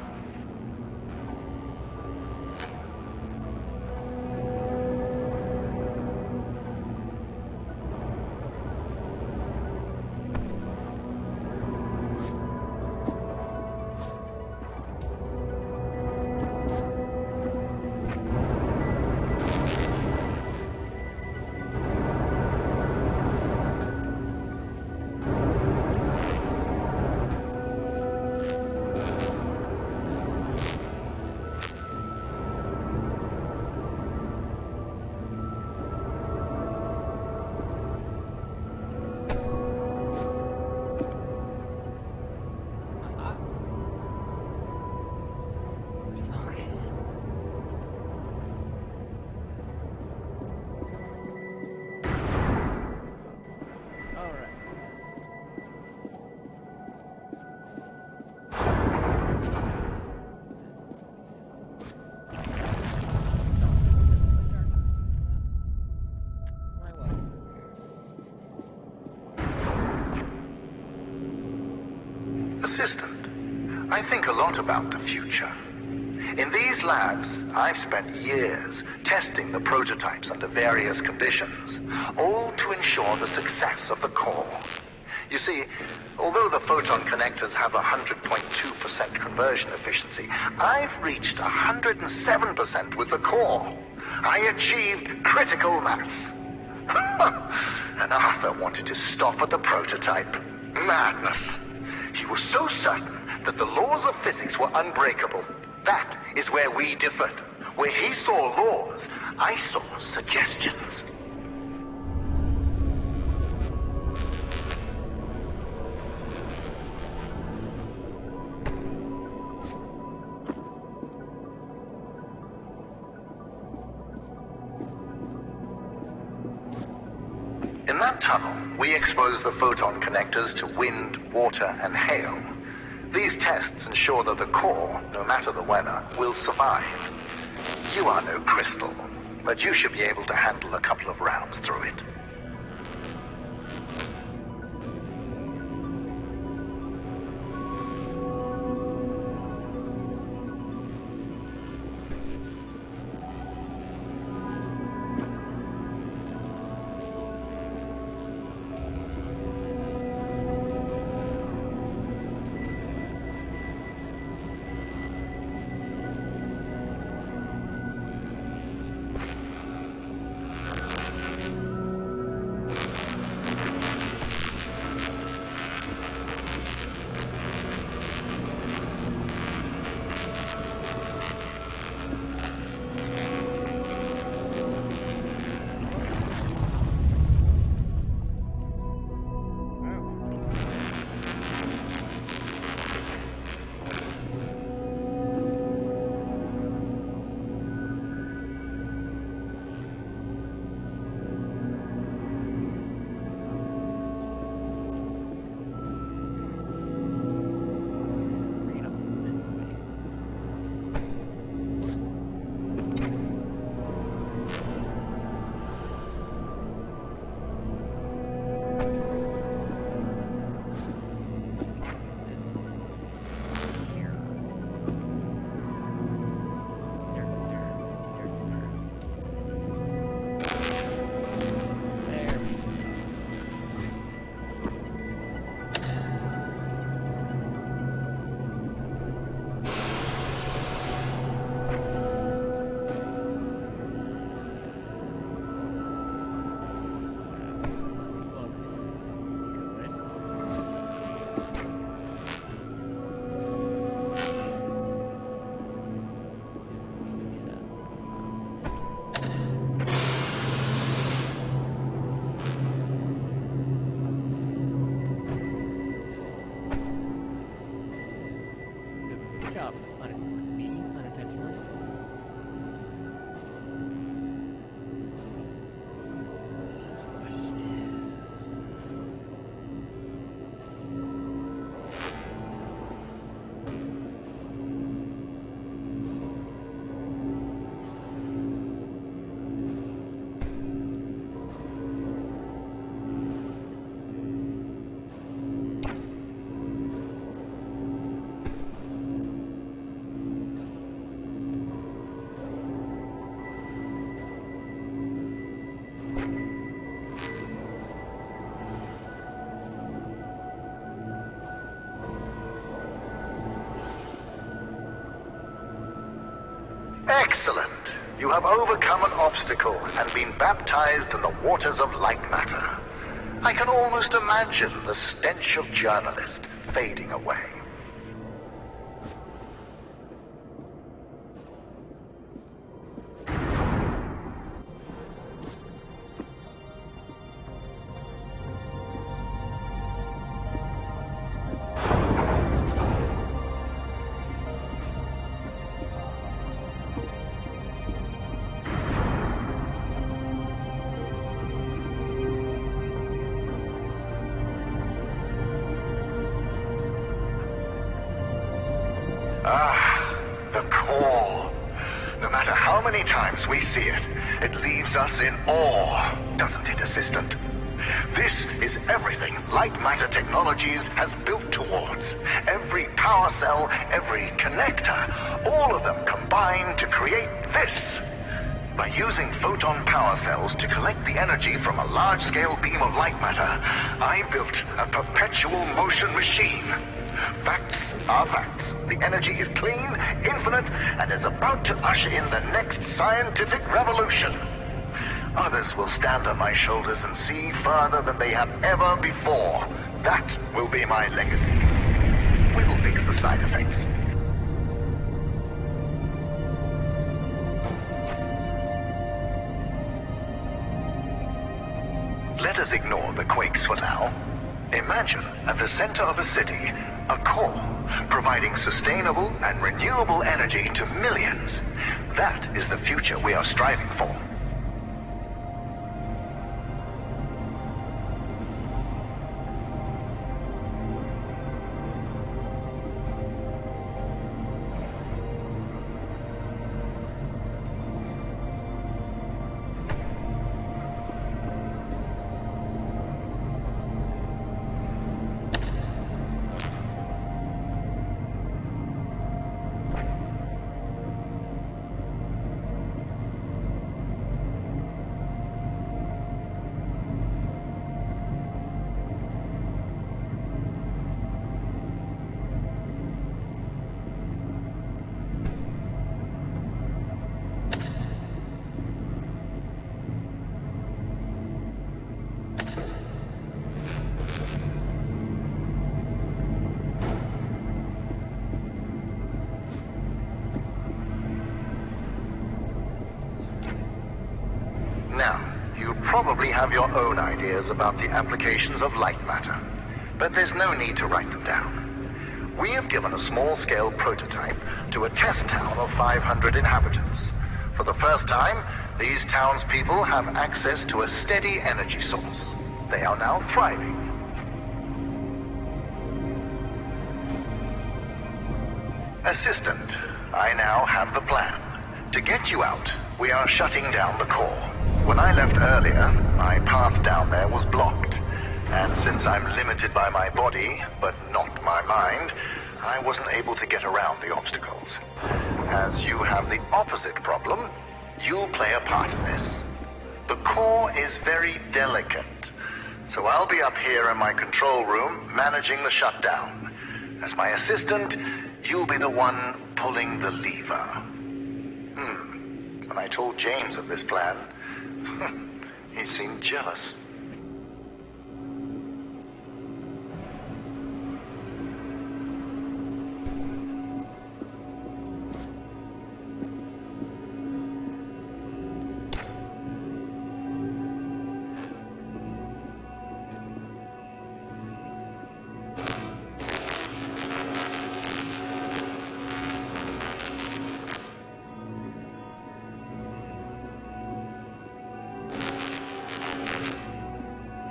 Assistant, I think a lot about the future. In these labs, I've spent years testing the prototypes under various conditions, all to ensure the success of the core. You see, although the photon connectors have 100.2% conversion efficiency, I've reached 107% with the core. I achieved critical mass. And Arthur wanted to stop at the prototype. Madness. He was so certain that the laws of physics were unbreakable. That is where we differed. Where he saw laws, I saw suggestions. In that tunnel, we exposed the photon connectors to wind, water, and hail. These tests ensure that the core, no matter the weather, will survive. You are no crystal, but you should be able to handle a couple of rounds through it. Excellent. You have overcome an obstacle and been baptized in the waters of Lightmatter. I can almost imagine the stench of journalists fading away. The call. No matter how many times we see it, it leaves us in awe, doesn't it, Assistant? This is everything Lightmatter Technologies has built towards. Every power cell, every connector, all of them combine to create this. By using photon power cells to collect the energy from a large-scale beam of light matter, I built a perpetual motion machine. Facts are facts. The energy is clean, infinite, and is about to usher in the next scientific revolution. Others will stand on my shoulders and see further than they have ever before. That will be my legacy. side effects. Let us ignore the quakes for now. Imagine at the center of a city, a core providing sustainable and renewable energy to millions. That is the future we are striving for. Now, you probably have your own ideas about the applications of Lightmatter, but there's no need to write them down. We have given a small-scale prototype to a test town of 500 inhabitants. For the first time, these townspeople have access to a steady energy source. They are now thriving. Assistant, I now have the plan. To get you out, we are shutting down the core. When I left earlier, my path down there was blocked. And since I'm limited by my body, but not my mind, I wasn't able to get around the obstacles. As you have the opposite problem, you'll play a part in this. The core is very delicate, so I'll be up here in my control room managing the shutdown. As my assistant, you'll be the one pulling the lever. When I told James of this plan, he seemed jealous.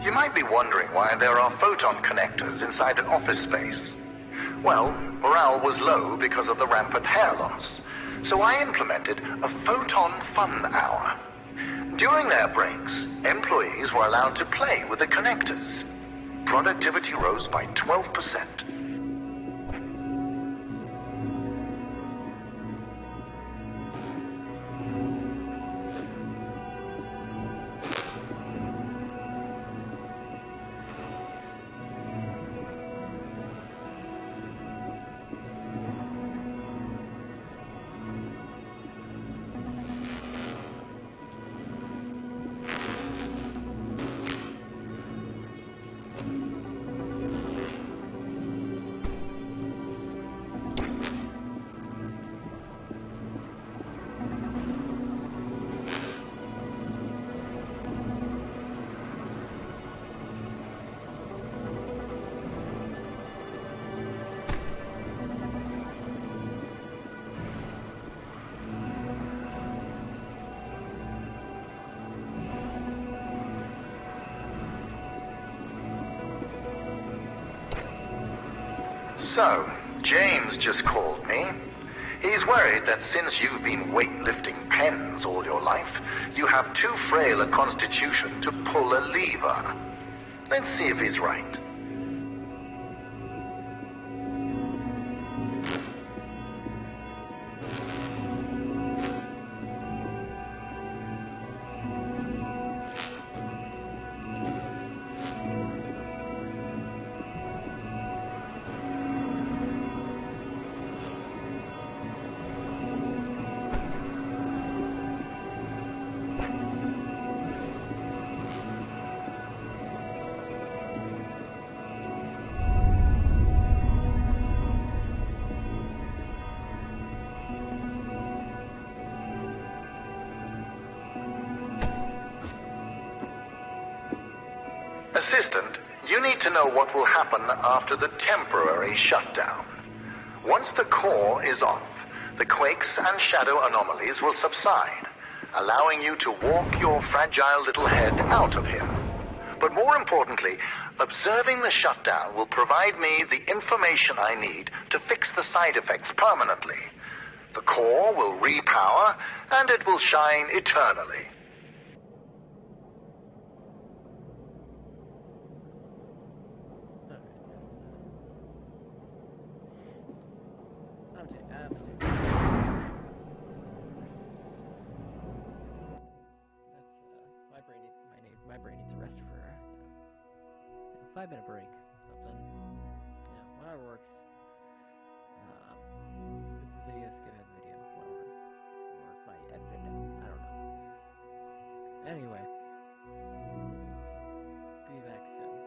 You might be wondering why there are photon connectors inside an office space. Well, morale was low because of the rampant hair loss, so I implemented a photon fun hour. During their breaks, employees were allowed to play with the connectors. Productivity rose by 12%. So, James just called me. He's worried that since you've been weightlifting pens all your life, you have too frail a constitution to pull a lever. Let's see if he's right. assistant, you need to know what will happen after the temporary shutdown. Once the core is off, the quakes and shadow anomalies will subside, allowing you to walk your fragile little head out of here. But more importantly, observing the shutdown will provide me the information I need to fix the side effects permanently. The core will repower, and it will shine eternally. My brain needs a rest for 5-minute break, something. Whatever works. This is video, skip ahead video, whatever. Or if I edit it down, I don't know. Anyway, be back soon.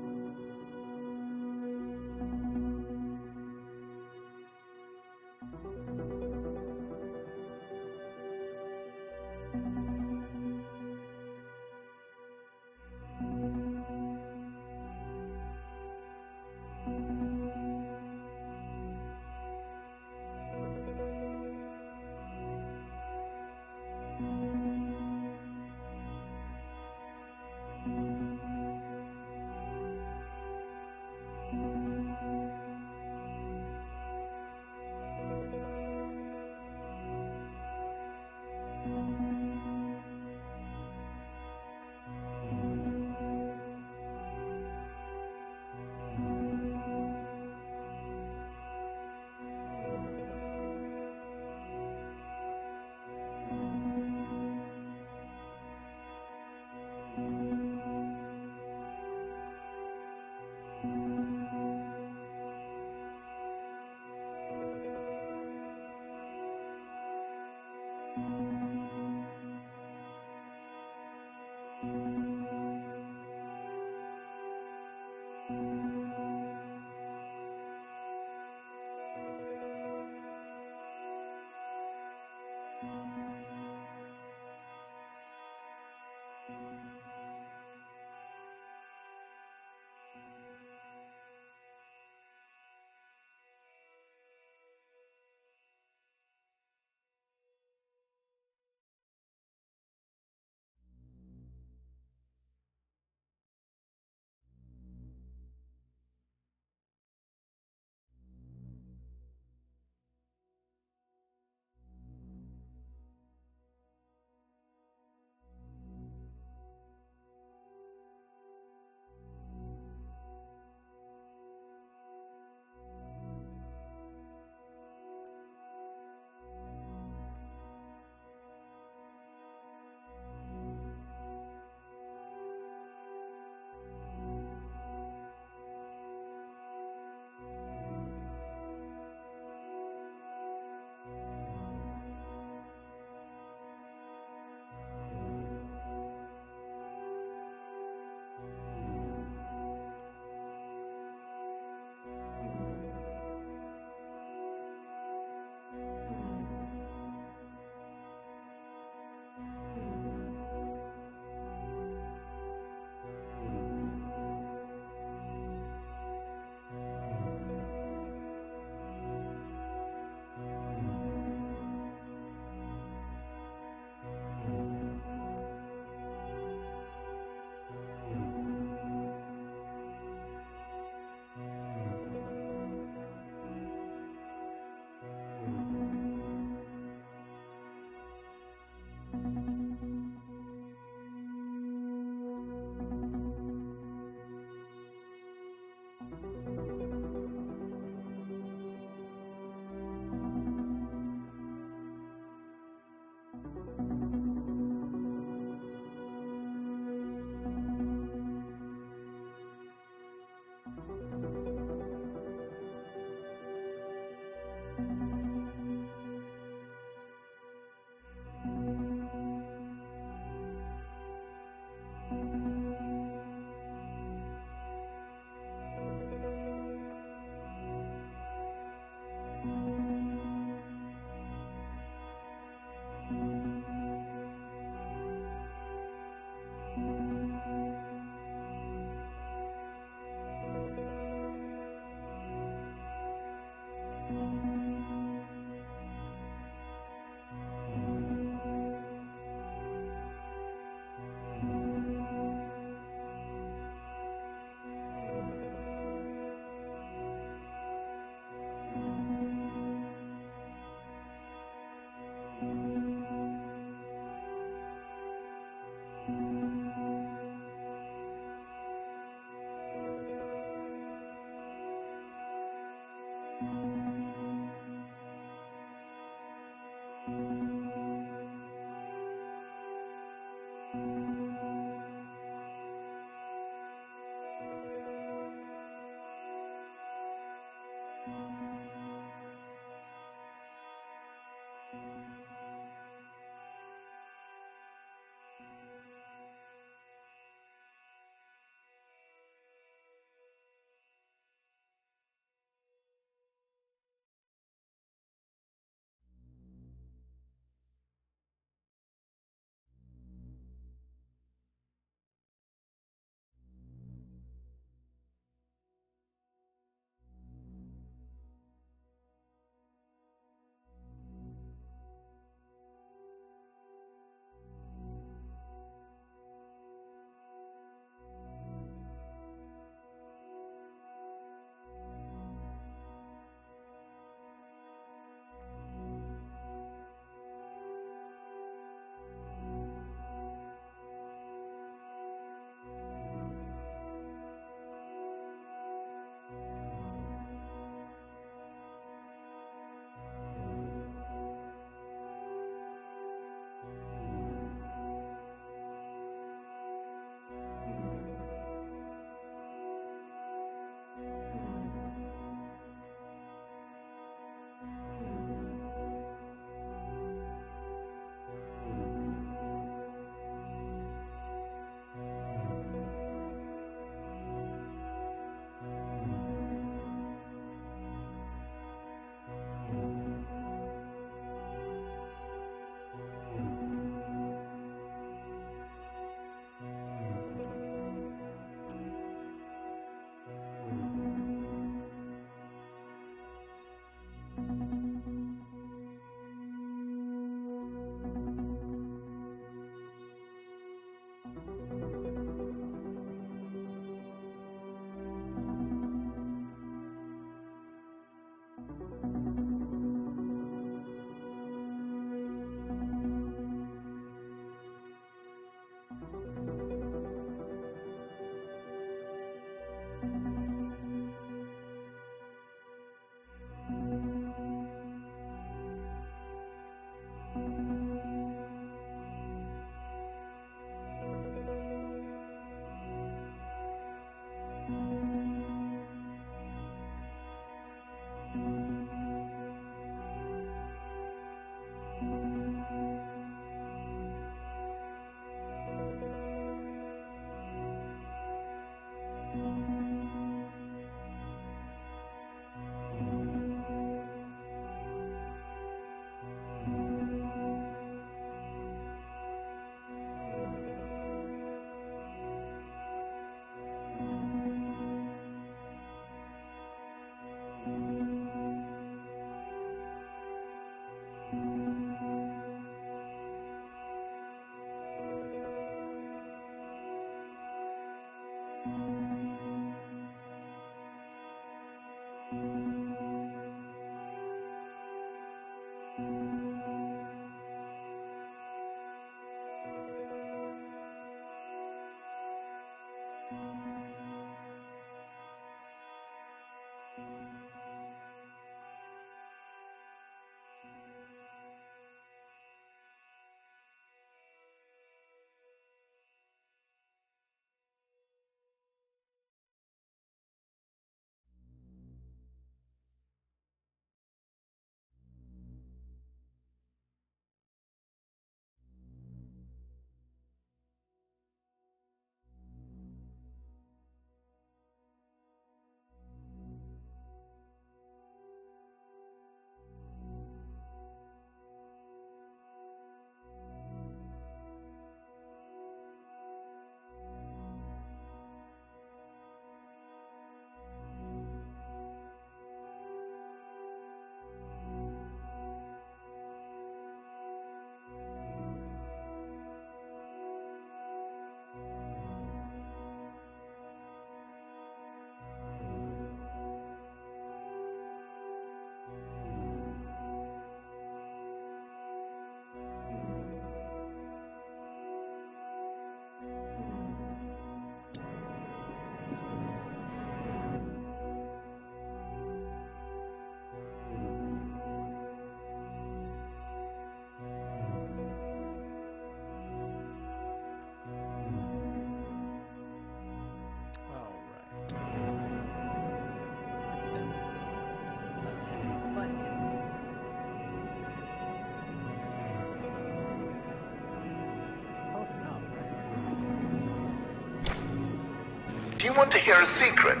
want to hear a secret?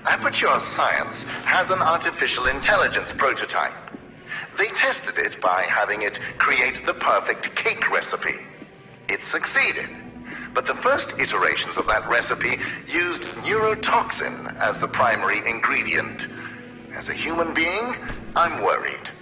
Aperture Science has an artificial intelligence prototype. They tested it by having it create the perfect cake recipe. It succeeded. But the first iterations of that recipe used neurotoxin as the primary ingredient. As a human being, I'm worried.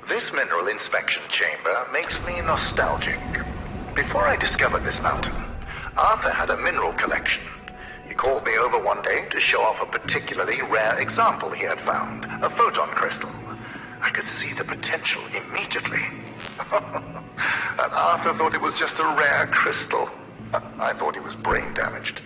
This mineral inspection chamber makes me nostalgic. Before I discovered this mountain, Arthur had a mineral collection. He called me over one day to show off a particularly rare example he had found, a photon crystal. I could see the potential immediately. And Arthur thought it was just a rare crystal. I thought he was brain damaged.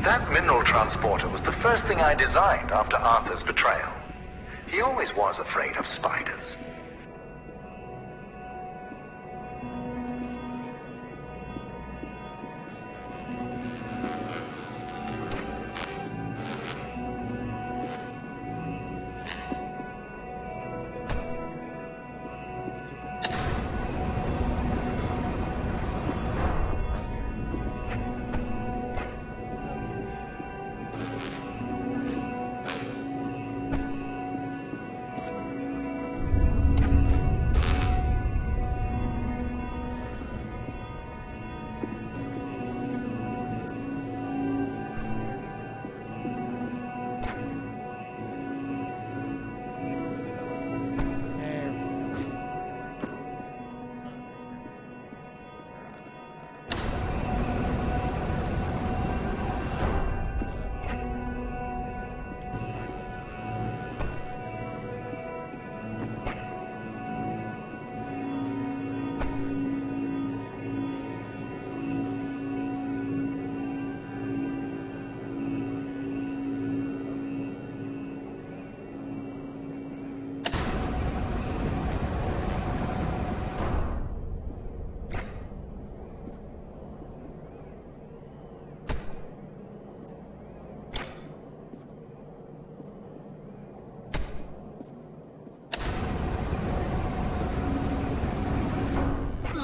That mineral transporter was the first thing I designed after Arthur's betrayal. He always was afraid of spiders.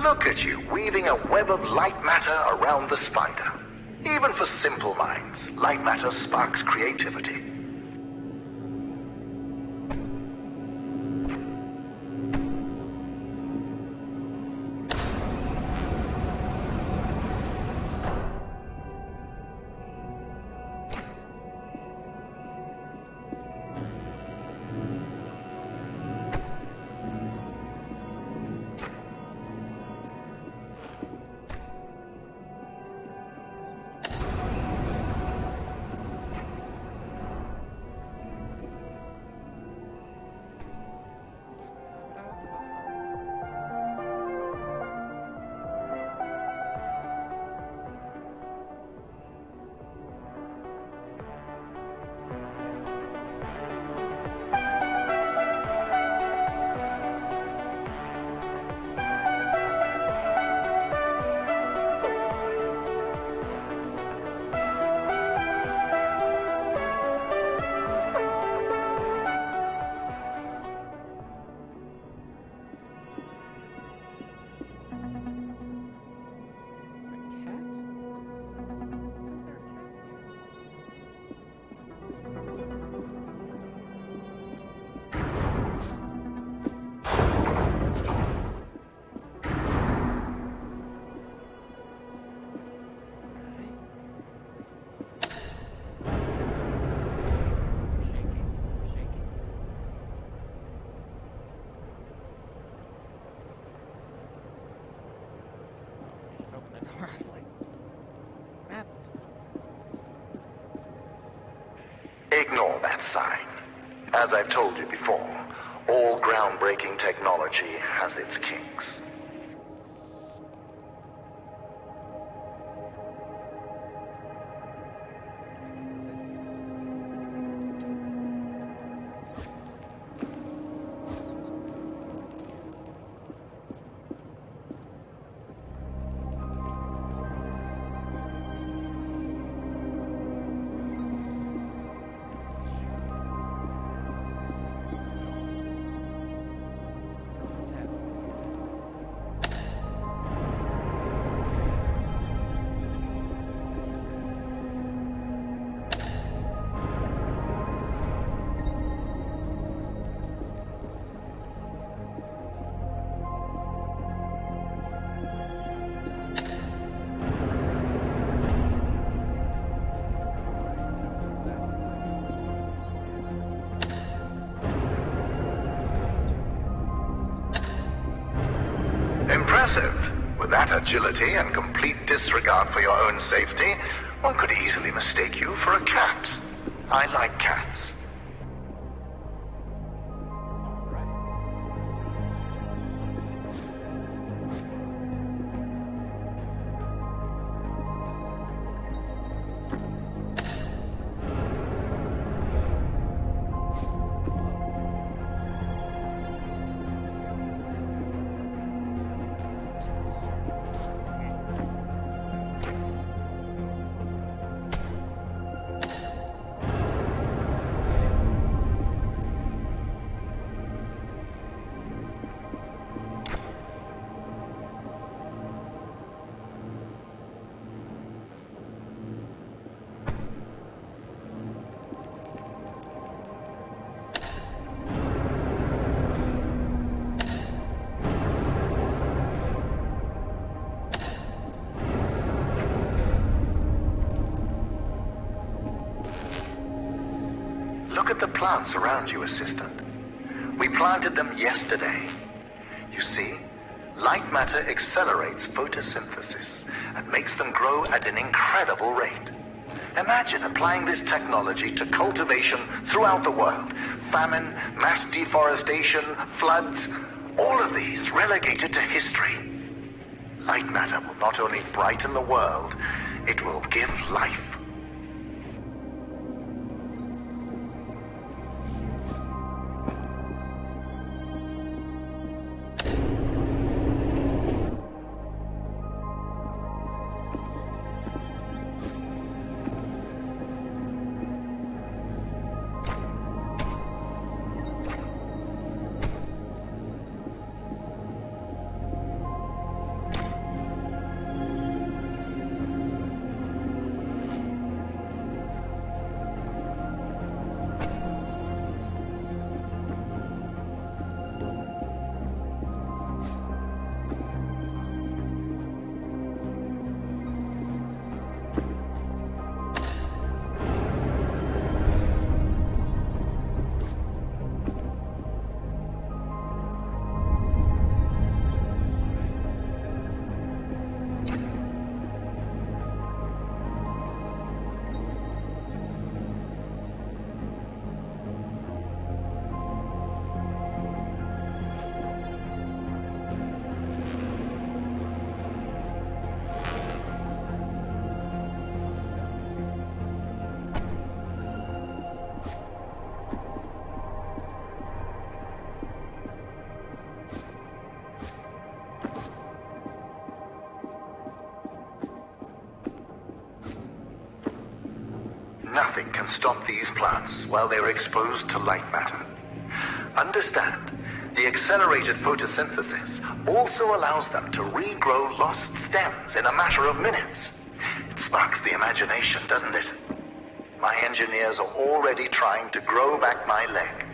Look at you, weaving a web of light matter around the spider. Even for simple minds, light matter sparks creativity. Ignore that sign. As I've told you before, all groundbreaking technology has its kinks. Impressive. With that agility and complete disregard for your own safety, one could easily mistake you for a cat. I like cats. Look at the plants around you, Assistant. We planted them yesterday. You see, light matter accelerates photosynthesis and makes them grow at an incredible rate. Imagine applying this technology to cultivation throughout the world. Famine, mass deforestation, floods, all of these relegated to history. Light matter will not only brighten the world, it will give life. nothing can stop these plants while they're exposed to light matter. Understand, the accelerated photosynthesis also allows them to regrow lost stems in a matter of minutes. It sparks the imagination, doesn't it? My engineers are already trying to grow back my leg.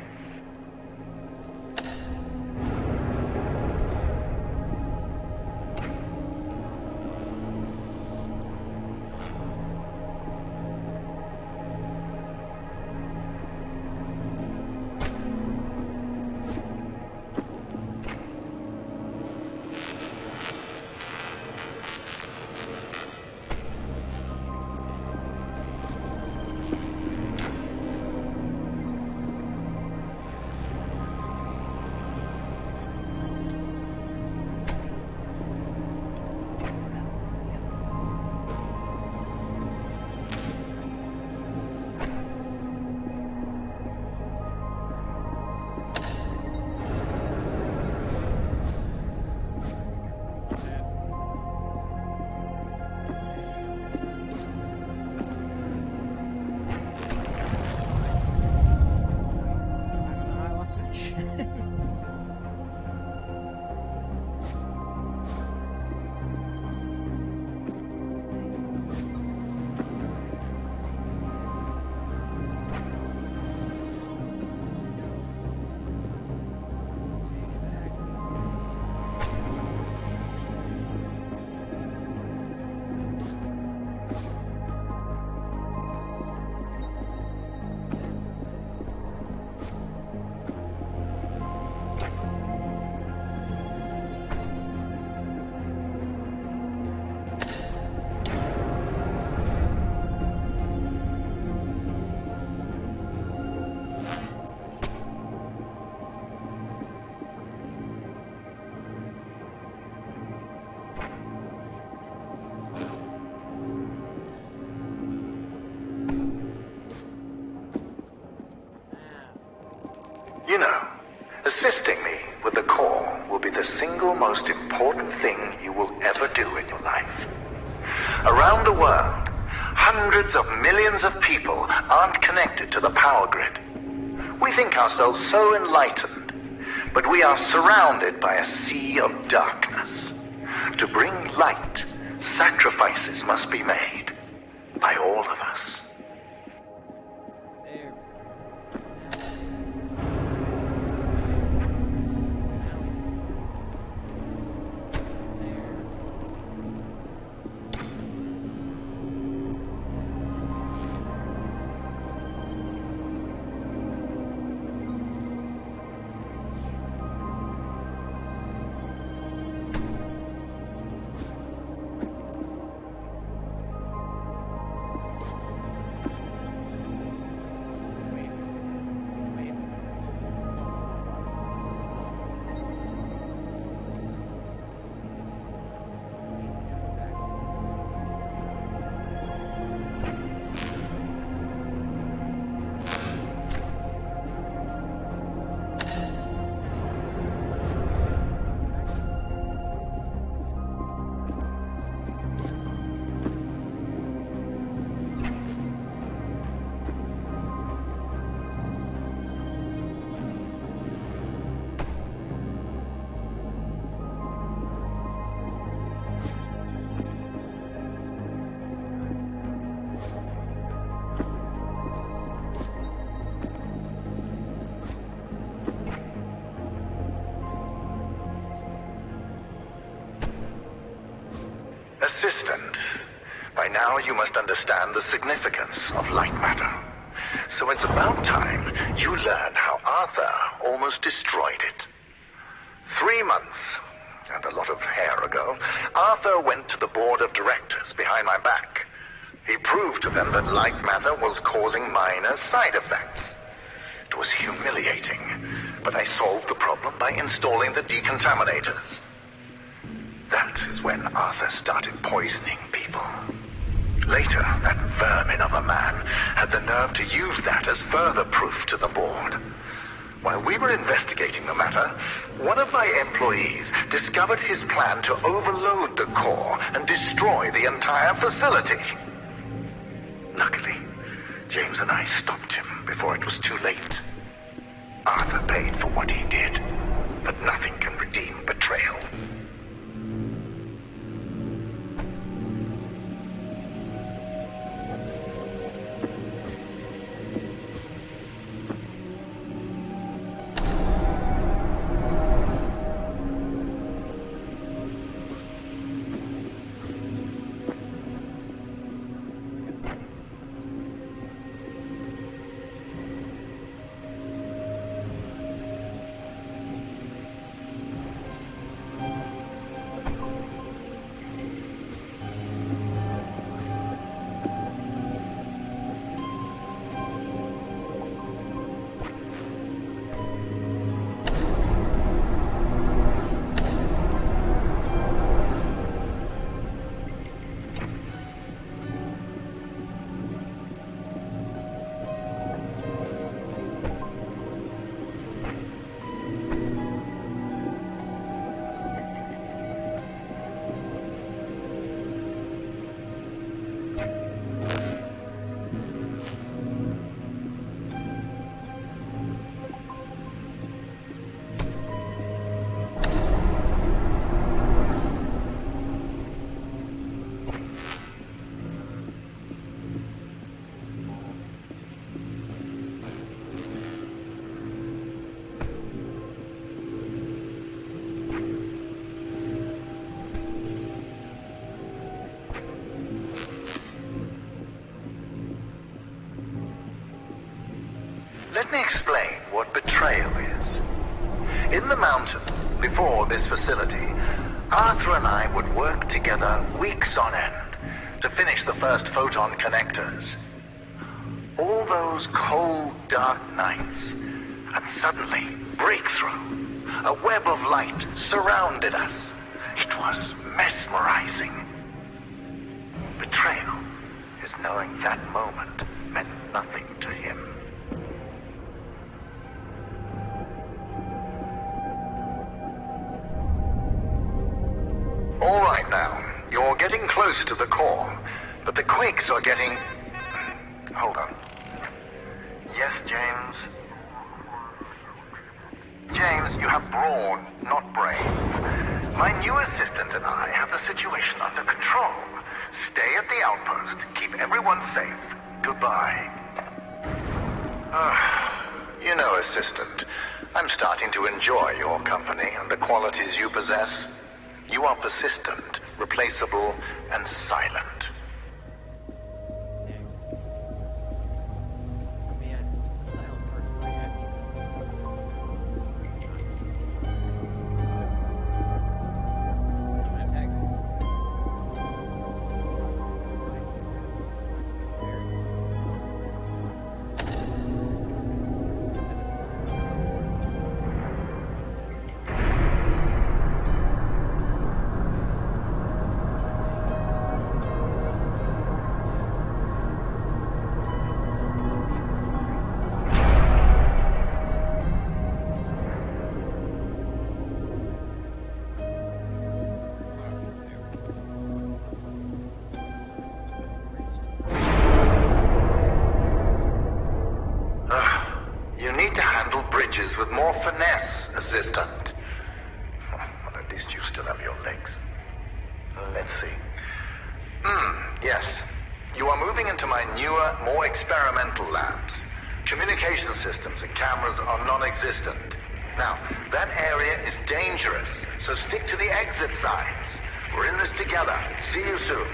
You know, assisting me with the core will be the single most important thing you will ever do in your life. Around the world, hundreds of millions of people aren't connected to the power grid. We think ourselves so enlightened, but we are surrounded by a sea of darkness. To bring light, sacrifices must be made by all of us. Assistant, by now you must understand the significance of light matter. So it's about time you learn how Arthur almost destroyed it. 3 months, and a lot of hair ago, Arthur went to the board of directors behind my back. He proved to them that light matter was causing minor side effects. It was humiliating, but I solved the problem by installing the decontaminators. That is when Arthur started poisoning people. Later, that vermin of a man had the nerve to use that as further proof to the board. While we were investigating the matter, one of my employees discovered his plan to overload the core and destroy the entire facility. Luckily, James and I stopped him before it was too late. Arthur paid for what he did, but nothing can redeem betrayal. Let me explain what betrayal is. In the mountains, before this facility, Arthur and I would work together weeks on end to finish the first photon connectors. All those cold, dark nights, and suddenly, breakthrough. A web of light surrounded us. It was mesmerizing. Betrayal is knowing that moment meant nothing to him. All right now, you're getting close to the core, but the quakes are getting... Hold on. Yes, James? James, you have brawn, not brains. My new assistant and I have the situation under control. Stay at the outpost, keep everyone safe. Goodbye. You know, assistant, I'm starting to enjoy your company and the qualities you possess. You are persistent, replaceable, and silent. With more finesse, assistant. Well, at least you still have your legs. Let's see. Yes. You are moving into my newer, more experimental labs. Communication systems and cameras are non-existent. Now, that area is dangerous, so stick to the exit signs. We're in this together. See you soon.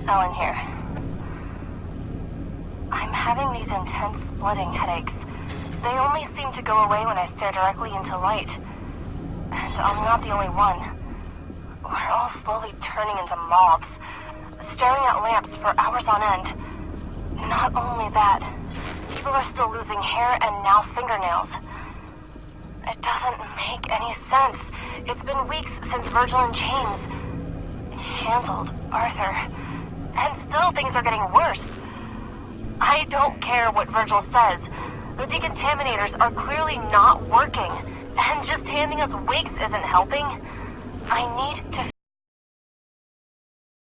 Ellen here. I'm having these intense splitting headaches. They only seem to go away when I stare directly into light. And I'm not the only one. We're all slowly turning into mobs, staring at lamps for hours on end. Not only that, people are still losing hair and now fingernails. It doesn't make any sense. It's been weeks since Virgil and James handled Arthur. And still things are getting worse. I don't care what Virgil says. The decontaminators are clearly not working. And just handing us wigs isn't helping. I need to...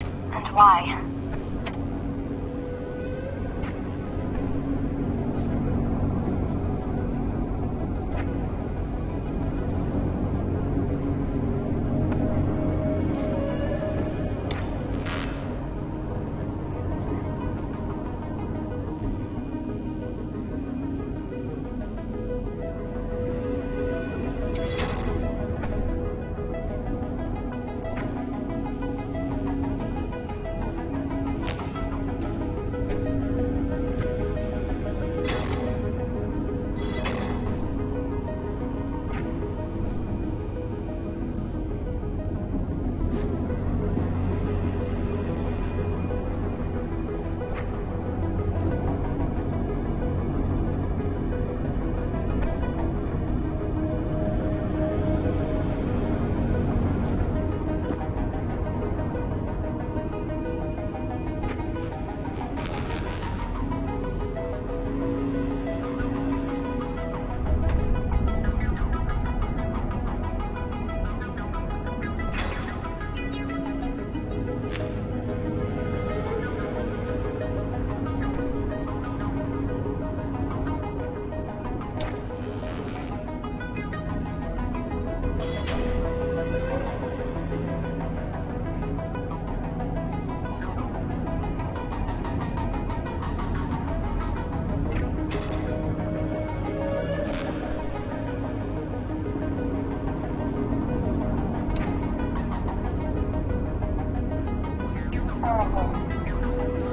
And why?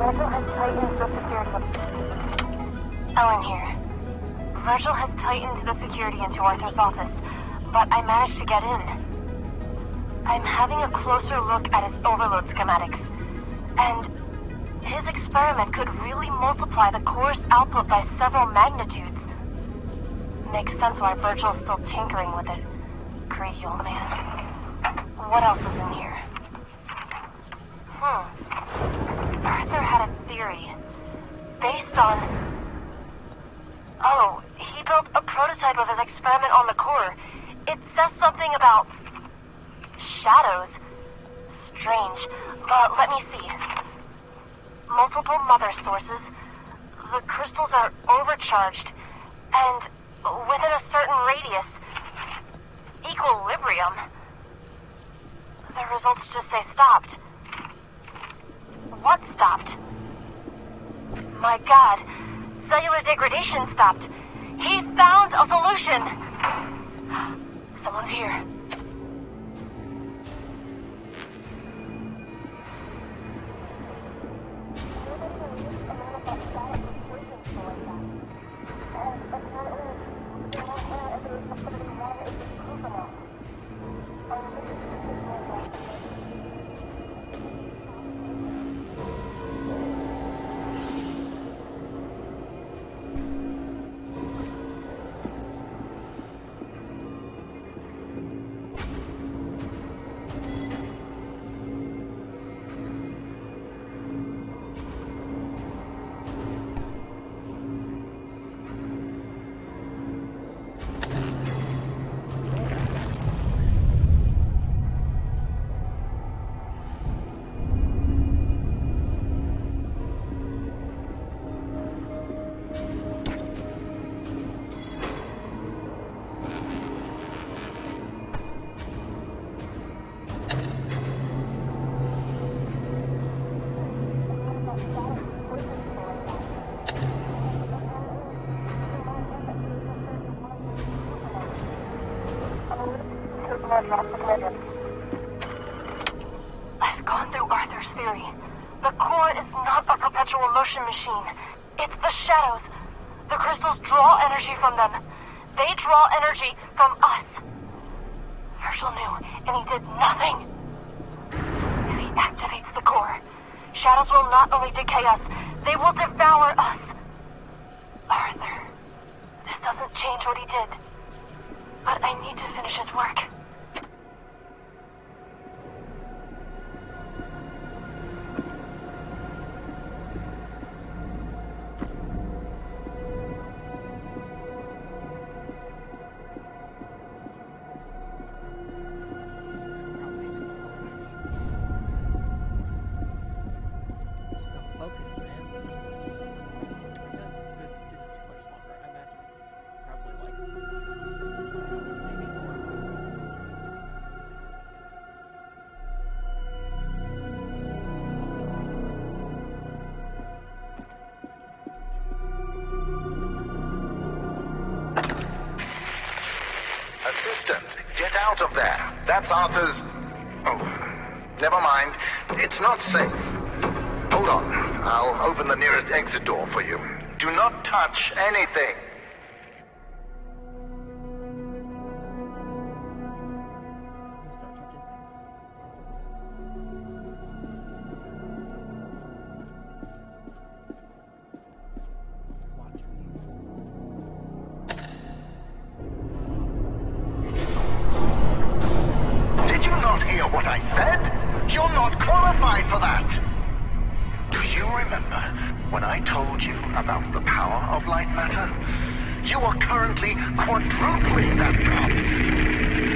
Virgil has tightened the security. Ellen here. Virgil has tightened the security into Arthur's office, but I managed to get in. I'm having a closer look at his overload schematics, and his experiment could really multiply the core's output by several magnitudes. Makes sense why Virgil's still tinkering with it. Greedy old man. What else is in here? Arthur had a theory. Based on... Oh, he built a prototype of his experiment on the core. It says something about... shadows. Strange. But let me see. Multiple mother sources. The crystals are overcharged. And within a certain radius... equilibrium. The results just say stopped. What stopped? My God, cellular degradation stopped. He found a solution. Someone's here. I've gone through Arthur's theory. The core is not a perpetual motion machine. It's the shadows. The crystals draw energy from them. They draw energy from us. Virgil knew, and he did nothing. If he activates the core, shadows will not only decay us, they will devour us. Arthur, this doesn't change what he did. But I need to finish his work. out of there. That's Arthur's... Oh, never mind. It's not safe. Hold on. I'll open the nearest exit door for you. Do not touch anything. When I told you about the power of Lightmatter, you are currently quadrupling that power.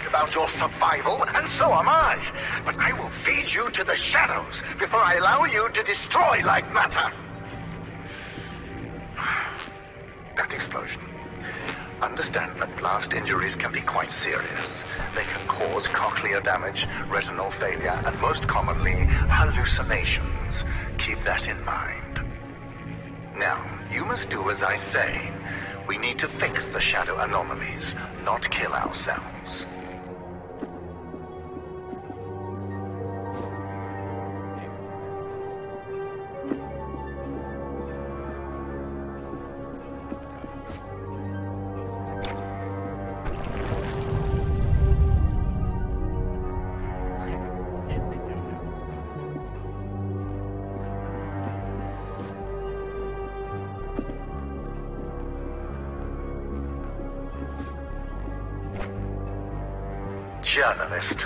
About your survival, and so am I. But I will feed you to the shadows before I allow you to destroy Lightmatter. That explosion. Understand that blast injuries can be quite serious. They can cause cochlear damage, retinal failure, and most commonly, hallucinations. Keep that in mind. Now, you must do as I say. We need to fix the shadow anomalies, not kill ourselves. Journalist,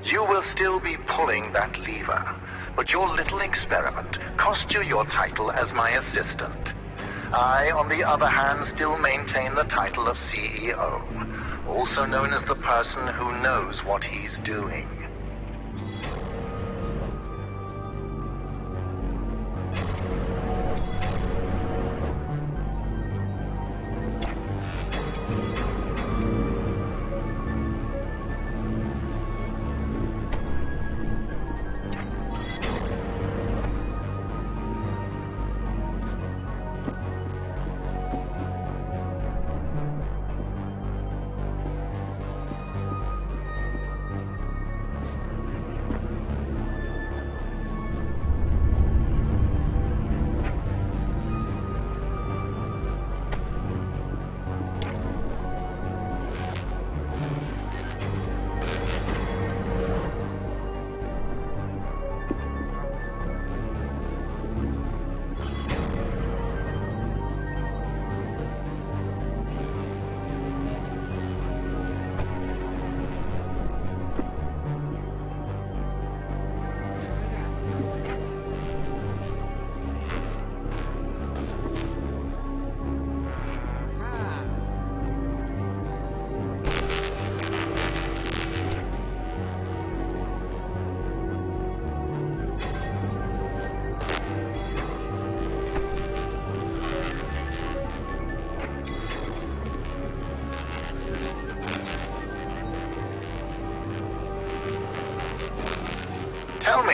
you will still be pulling that lever, but your little experiment cost you your title as my assistant. I, on the other hand, still maintain the title of CEO, also known as the person who knows what he's doing.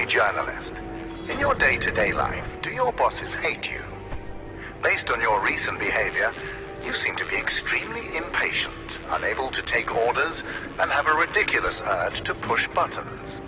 me, journalist, in your day-to-day life, do your bosses hate you? Based on your recent behavior, you seem to be extremely impatient, unable to take orders, and have a ridiculous urge to push buttons.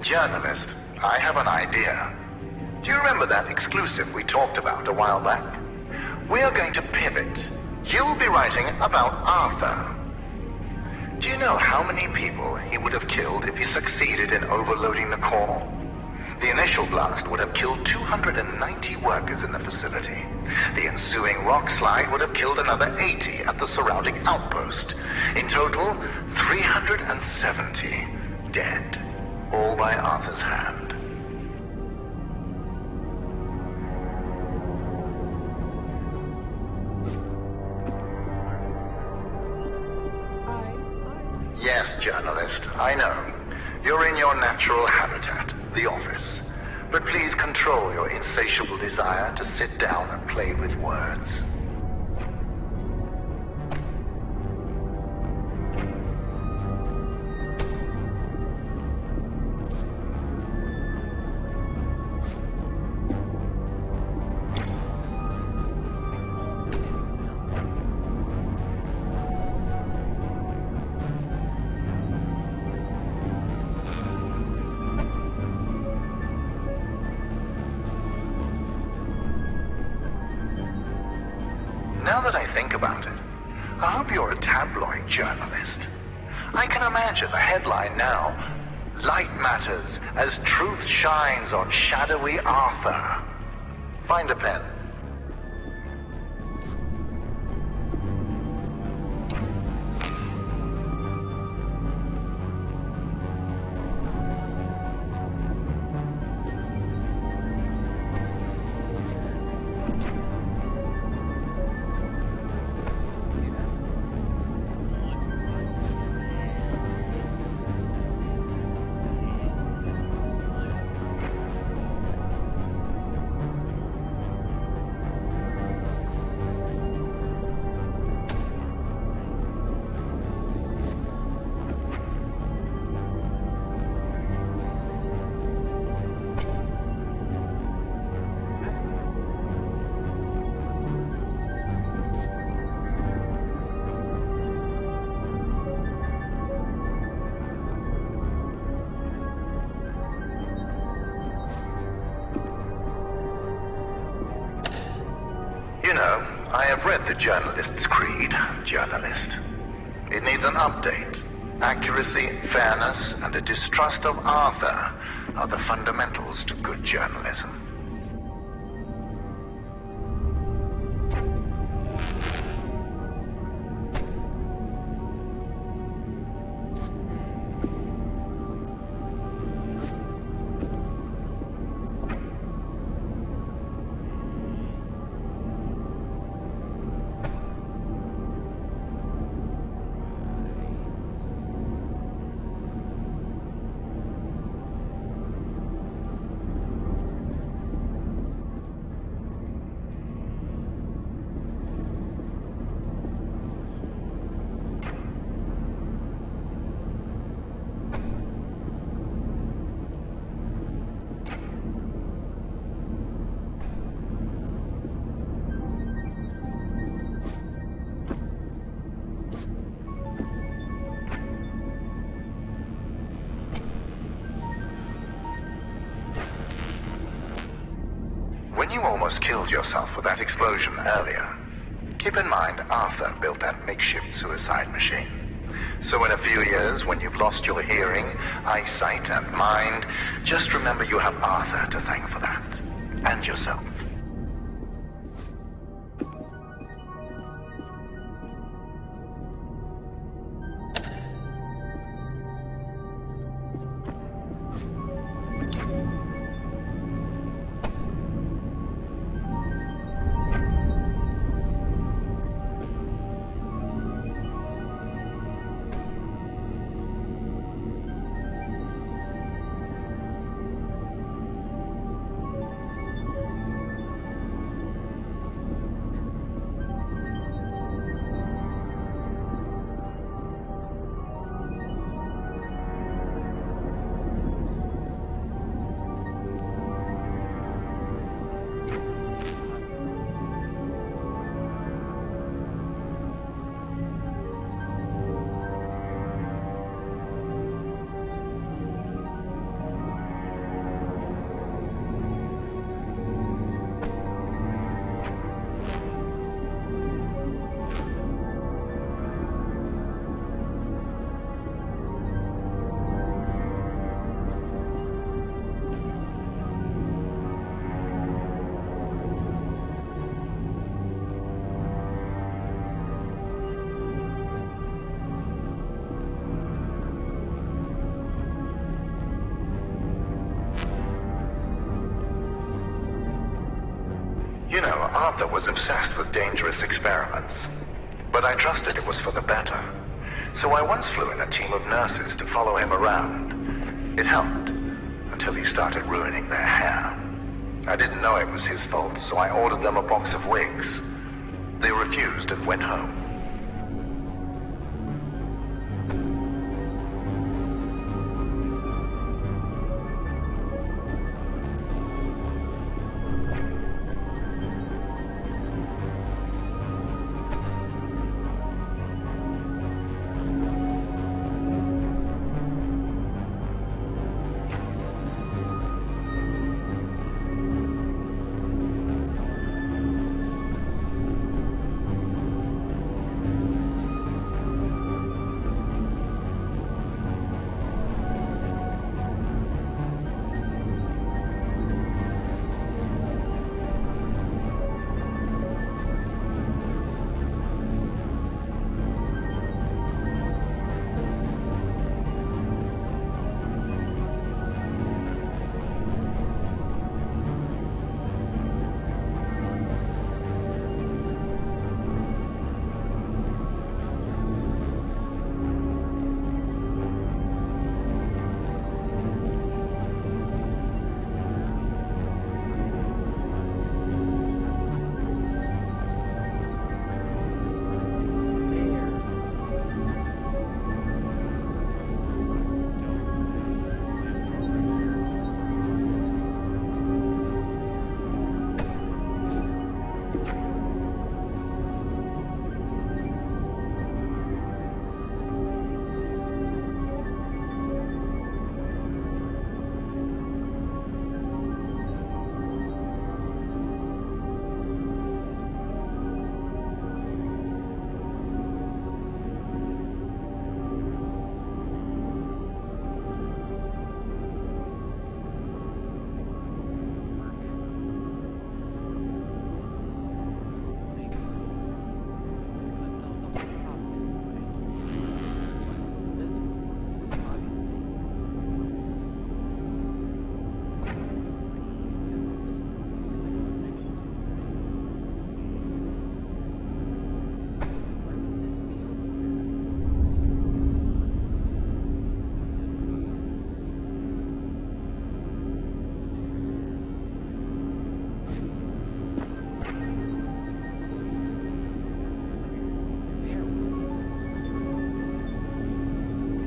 Journalist, I have an idea. Do you remember that exclusive we talked about a while back? We are going to pivot. You'll be writing about Arthur. Do you know how many people he would have killed if he succeeded in overloading the core? The initial blast would have killed 290 workers in the facility. The ensuing rock slide would have killed another 80 at the surrounding outpost. In total, 370 dead. All by Arthur's hand. Yes, journalist, I know. You're in your natural habitat, the office. But please control your insatiable desire to sit down and play with words. Now that I think about it, I hope you're a tabloid journalist. I can imagine the headline now, Lightmatter as truth shines on shadowy Arthur. Find a pen. You know, I have read the journalist's creed, journalist. It needs an update. Accuracy, fairness, and a distrust of Arthur are the fundamentals to good journalism. When you almost killed yourself with that explosion earlier, keep in mind Arthur built that makeshift suicide machine. So in a few years, when you've lost your hearing, eyesight, and mind, just remember you have Arthur to thank for that. And yourself. You know, Arthur was obsessed with dangerous experiments. But I trusted it was for the better. So I once flew in a team of nurses to follow him around. It helped, until he started ruining their hair. I didn't know it was his fault, so I ordered them a box of wigs. They refused and went home.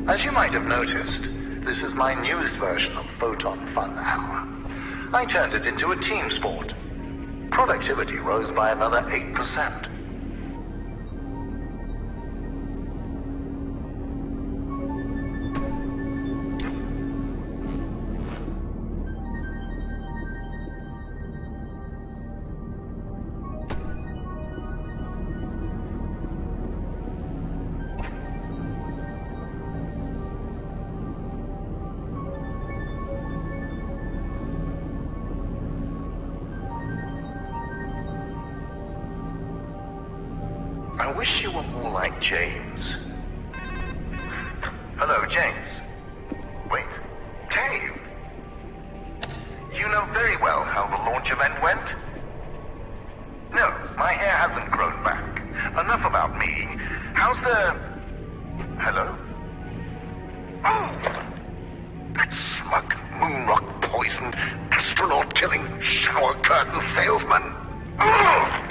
As you might have noticed, this is my newest version of Photon Fun Hour. I turned it into a team sport. Productivity rose by another 8%. more like James. Hello, James. Wait, Dave. You know very well how the launch event went? No, my hair hasn't grown back. Enough about me. How's the... Hello? Oh! That smug, moonrock poison, astronaut-killing, shower curtain salesman. Oh!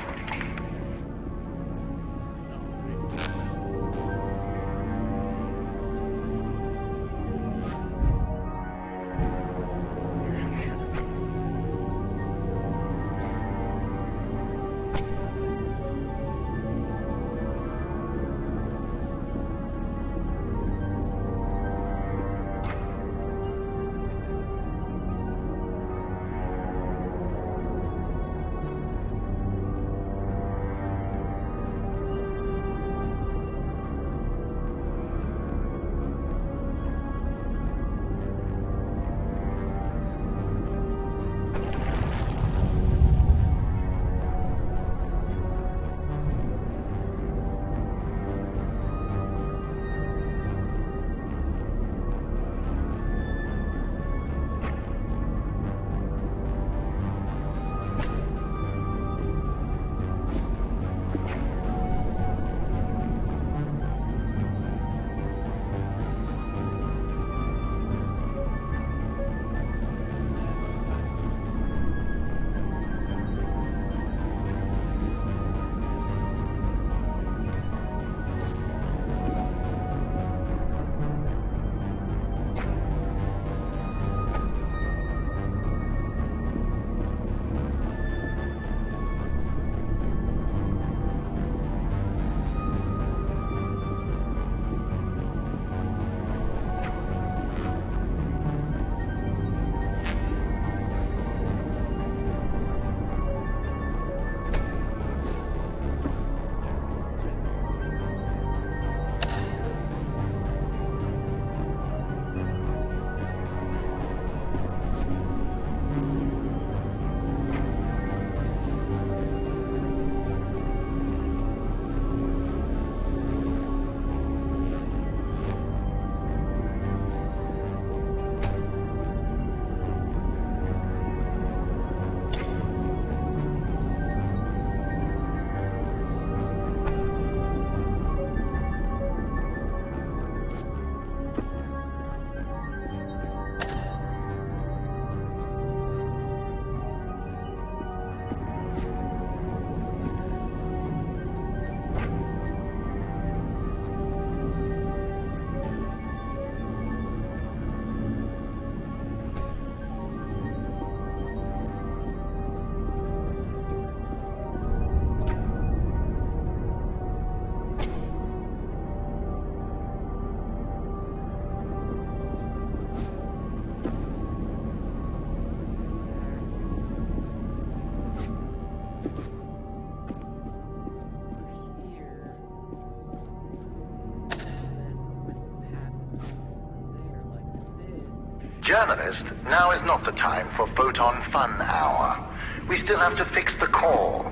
Journalist, now is not the time for Photon Fun Hour. We still have to fix the core.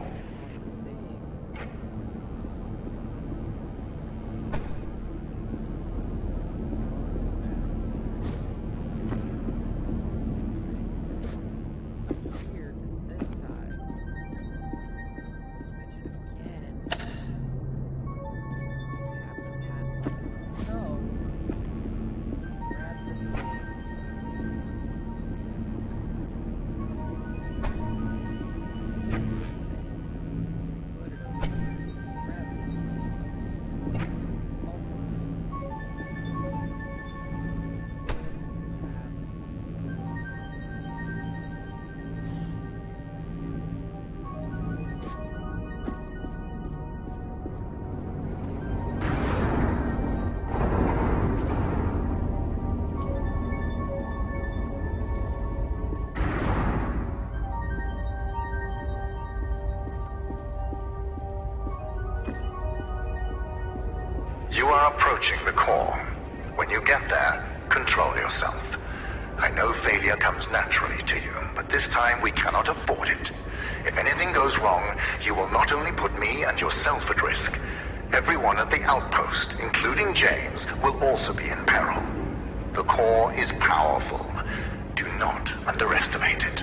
You are approaching the core. When you get there, control yourself. I know failure comes naturally to you, but this time we cannot afford it. If anything goes wrong, you will not only put me and yourself at risk, Everyone at the outpost, including James, will also be in peril. The core is powerful. Do not underestimate it.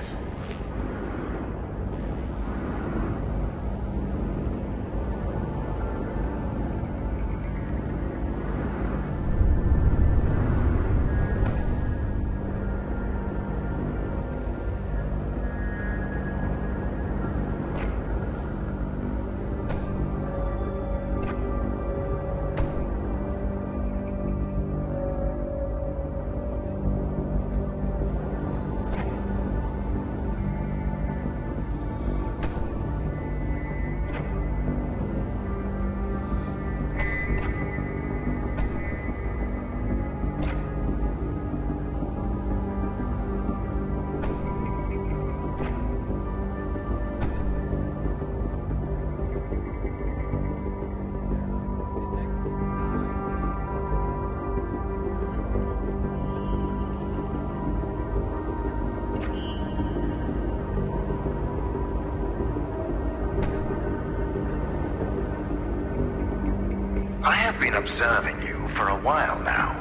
I have been observing you for a while now.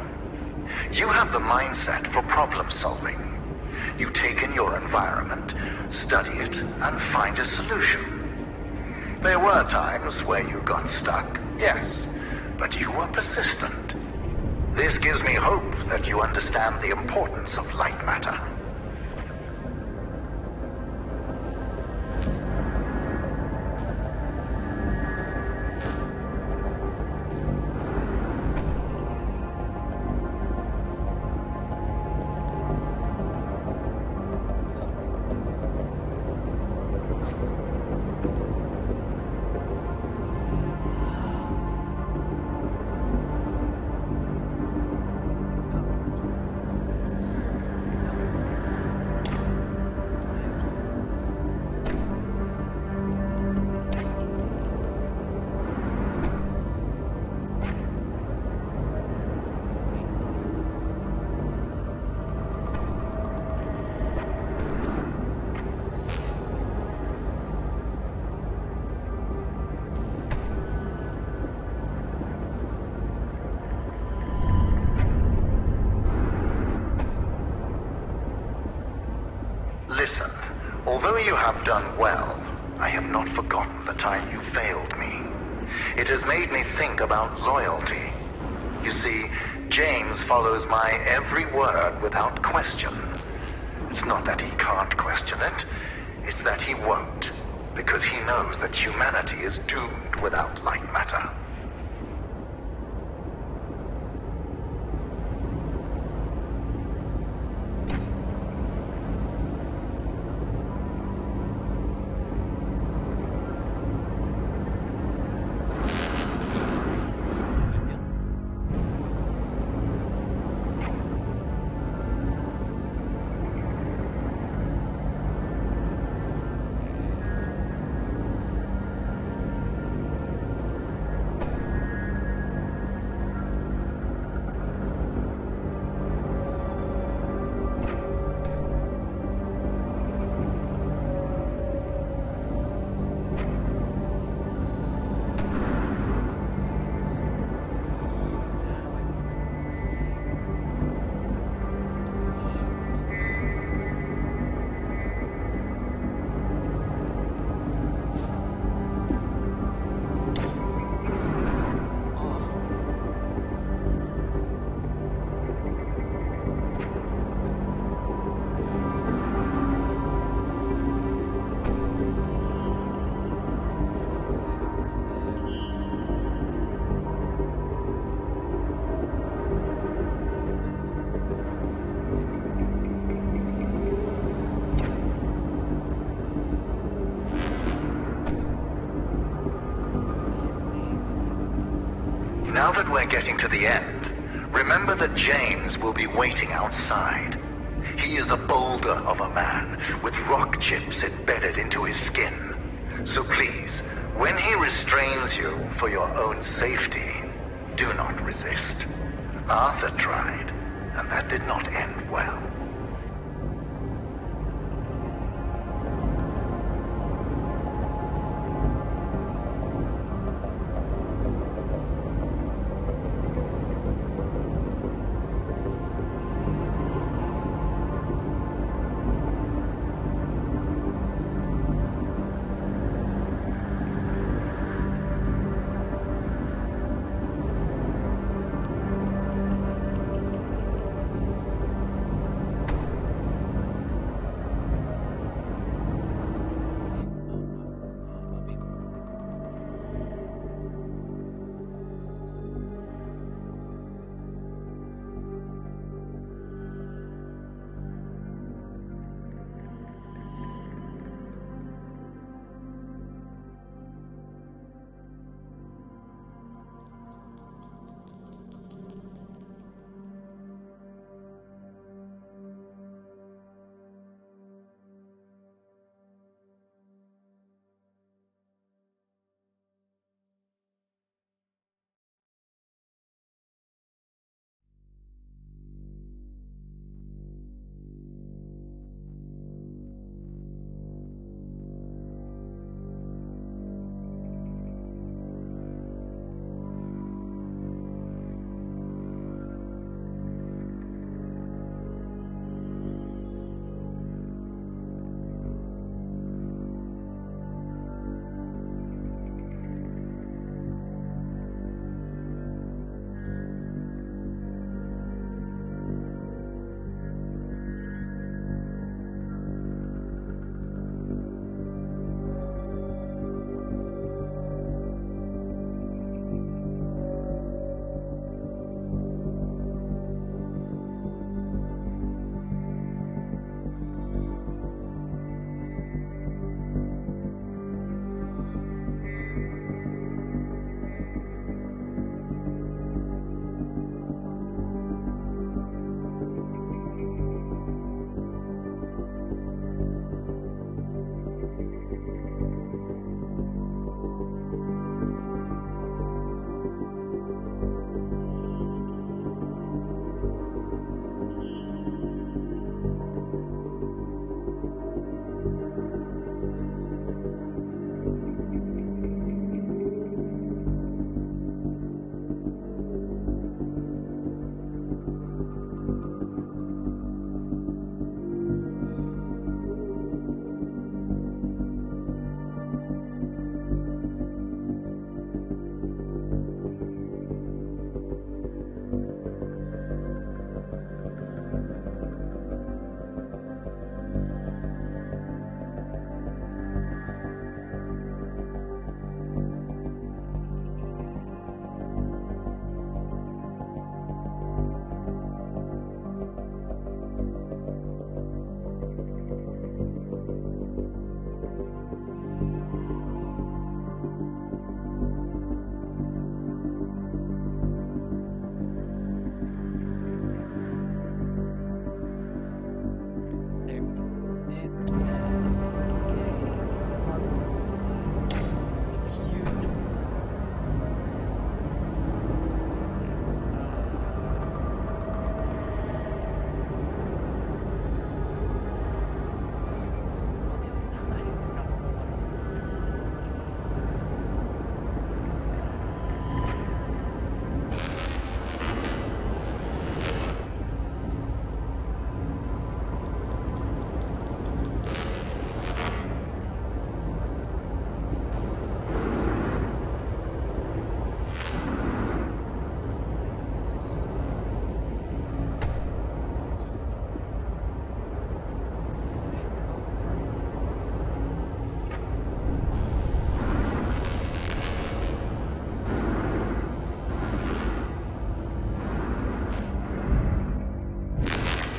You have the mindset for problem solving. You take in your environment, study it, and find a solution. There were times where you got stuck, yes, but you were persistent. This gives me hope that you understand the importance of Lightmatter. Listen, although you have done well, I have not forgotten the time you failed me. It has made me think about loyalty. You see, James follows my every word without question. It's not that he can't question it, it's that he won't, because he knows that humanity is doomed without Lightmatter. Now that we're getting to the end, remember that James will be waiting outside. He is a boulder of a man with rock chips embedded into his skin. So please, when he restrains you for your own safety, do not resist. Arthur tried, and that did not end well.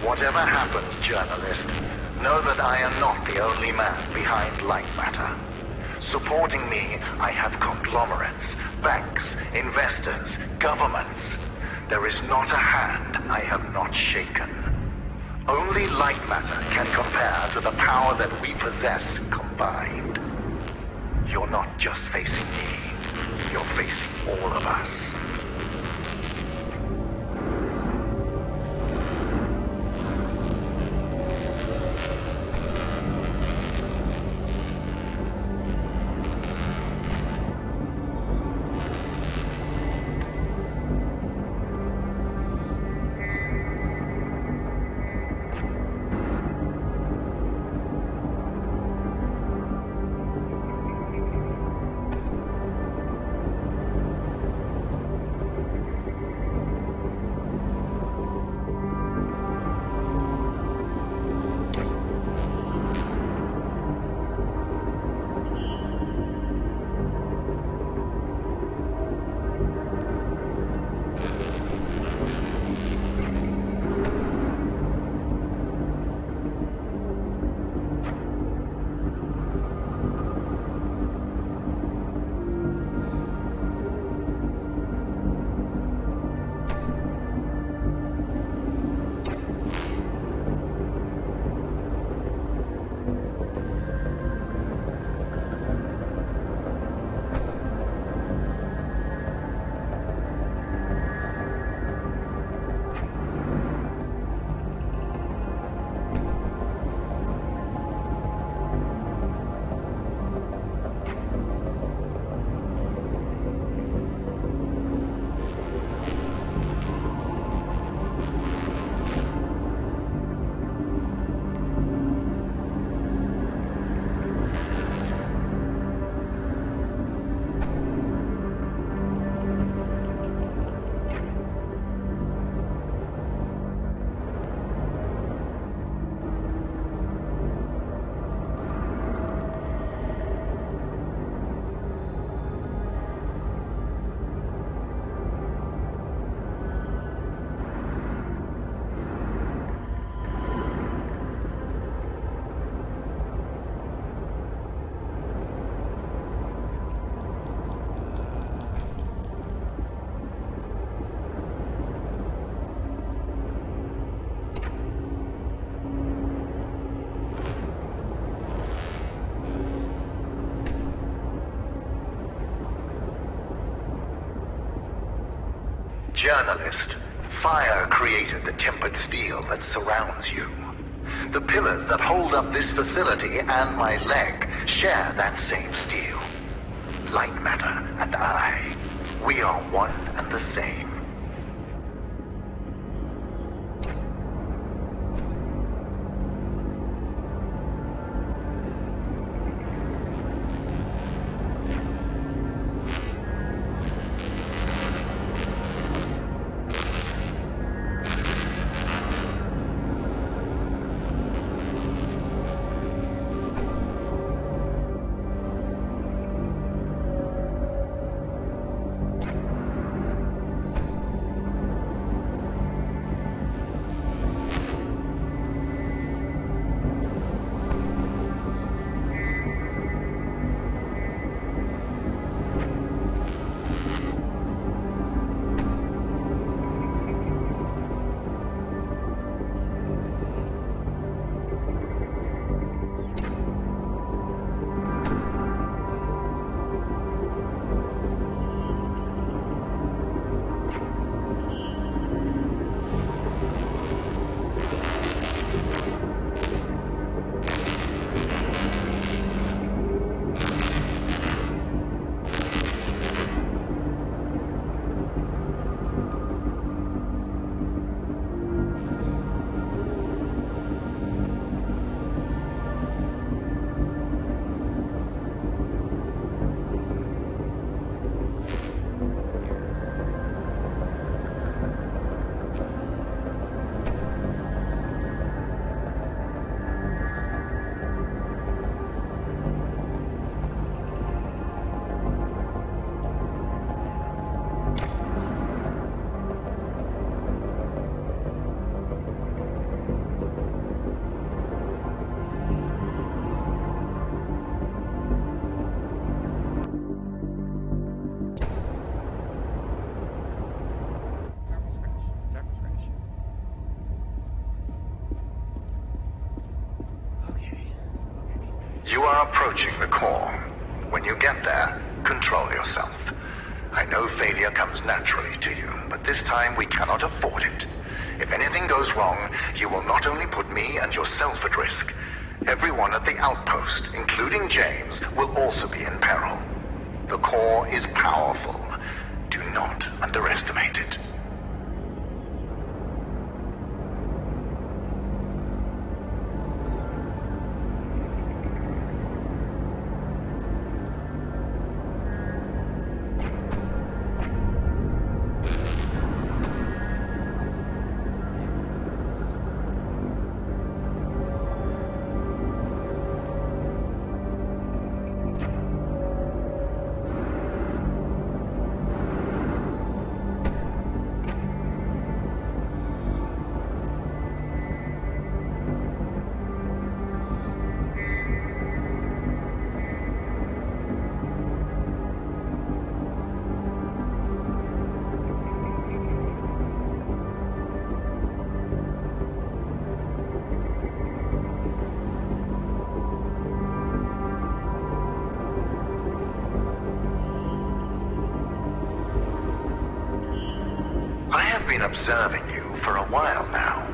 Whatever happens, journalist, know that I am not the only man behind Lightmatter. Supporting me, I have conglomerates, banks, investors, governments. There is not a hand I have not shaken. Only Lightmatter can compare to the power that we possess combined. You're not just facing me, you're facing all of us. Journalist, fire created the tempered steel that surrounds you. The pillars that hold up this facility and my leg share that same steel. Lightmatter and I, we are one and the same. You are approaching the core. When you get there, control yourself. I know failure comes naturally to you, but this time we cannot afford it. If anything goes wrong, you will not only put me and yourself at risk. Everyone at the outpost, including James, will also be in peril. The core is powerful. Do not underestimate it. Observing you for a while now.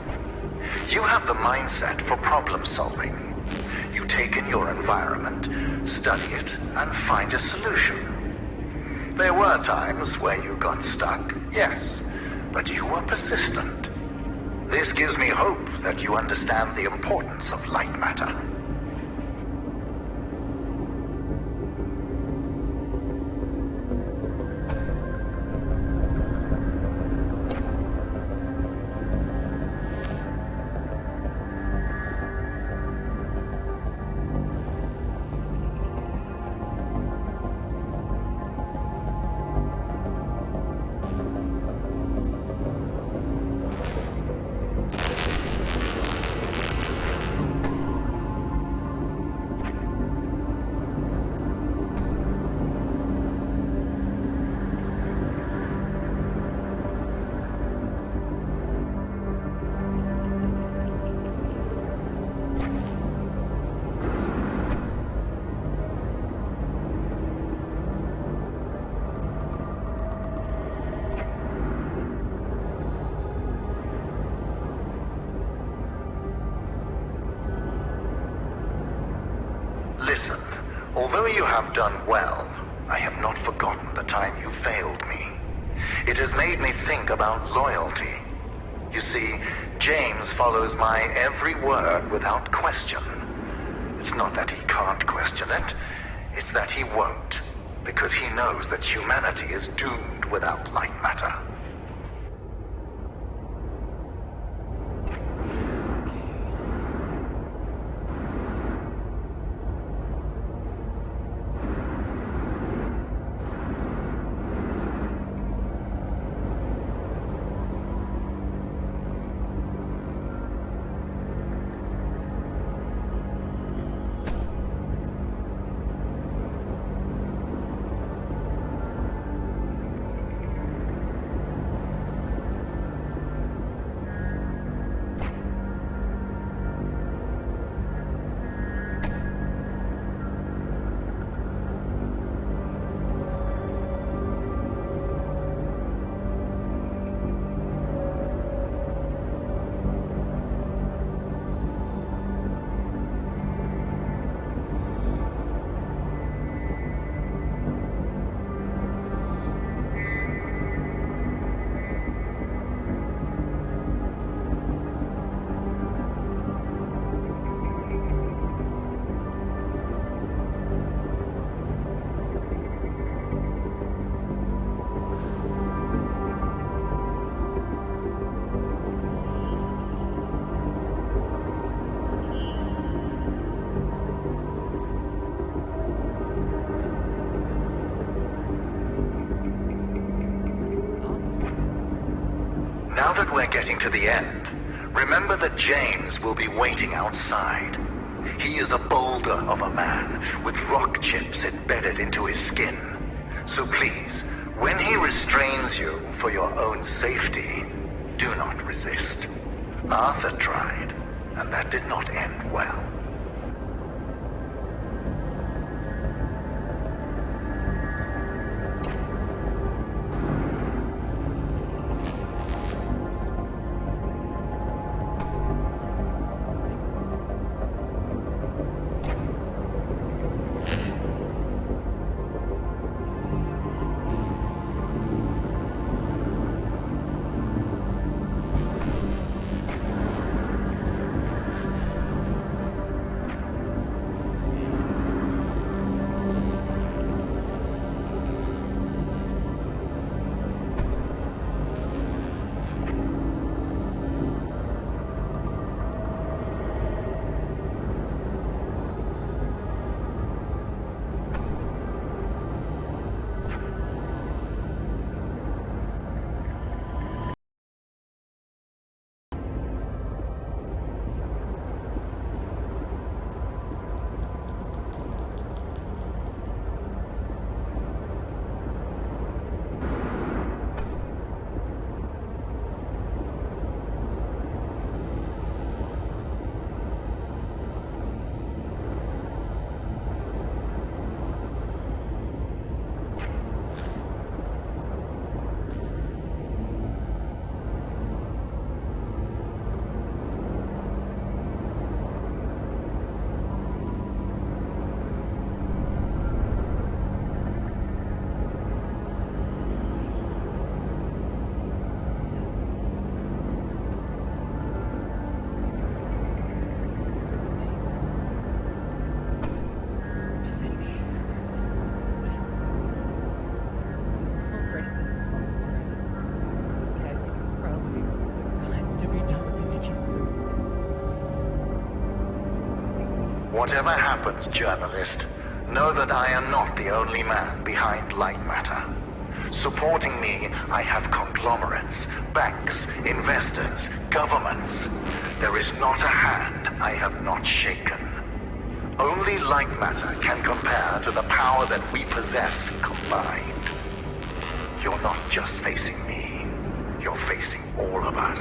You have the mindset for problem solving. You take in your environment, study it, and find a solution. There were times where you got stuck, yes, but you were persistent. This gives me hope that you understand the importance of light matter. Although you have done well, I have not forgotten the time you failed me. It has made me think about loyalty. You see, James follows my every word without question. It's not that he can't question it, it's that he won't, because he knows that humanity is doomed without light matter. Now that we're getting to the end, remember that James will be waiting outside. He is a boulder of a man with rock chips embedded into his skin. So please, when he restrains you for your own safety, do not resist. Arthur tried, and that did not end well. Whatever happens, journalist, know that I am not the only man behind Lightmatter. Supporting me, I have conglomerates, banks, investors, governments. There is not a hand I have not shaken. Only Lightmatter can compare to the power that we possess combined. You're not just facing me, you're facing all of us.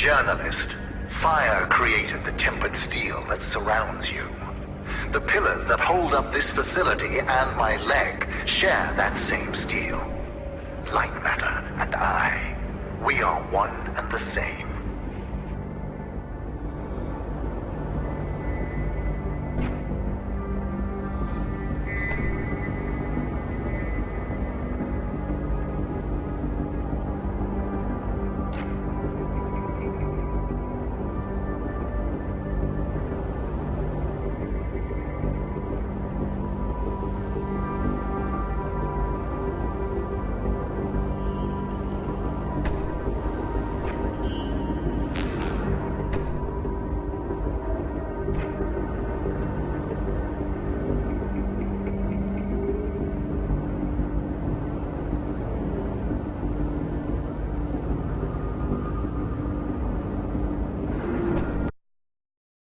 Journalist, fire created the tempered steel that surrounds you. The pillars that hold up this facility and my leg share that same steel. Lightmatter and I, we are one and the same.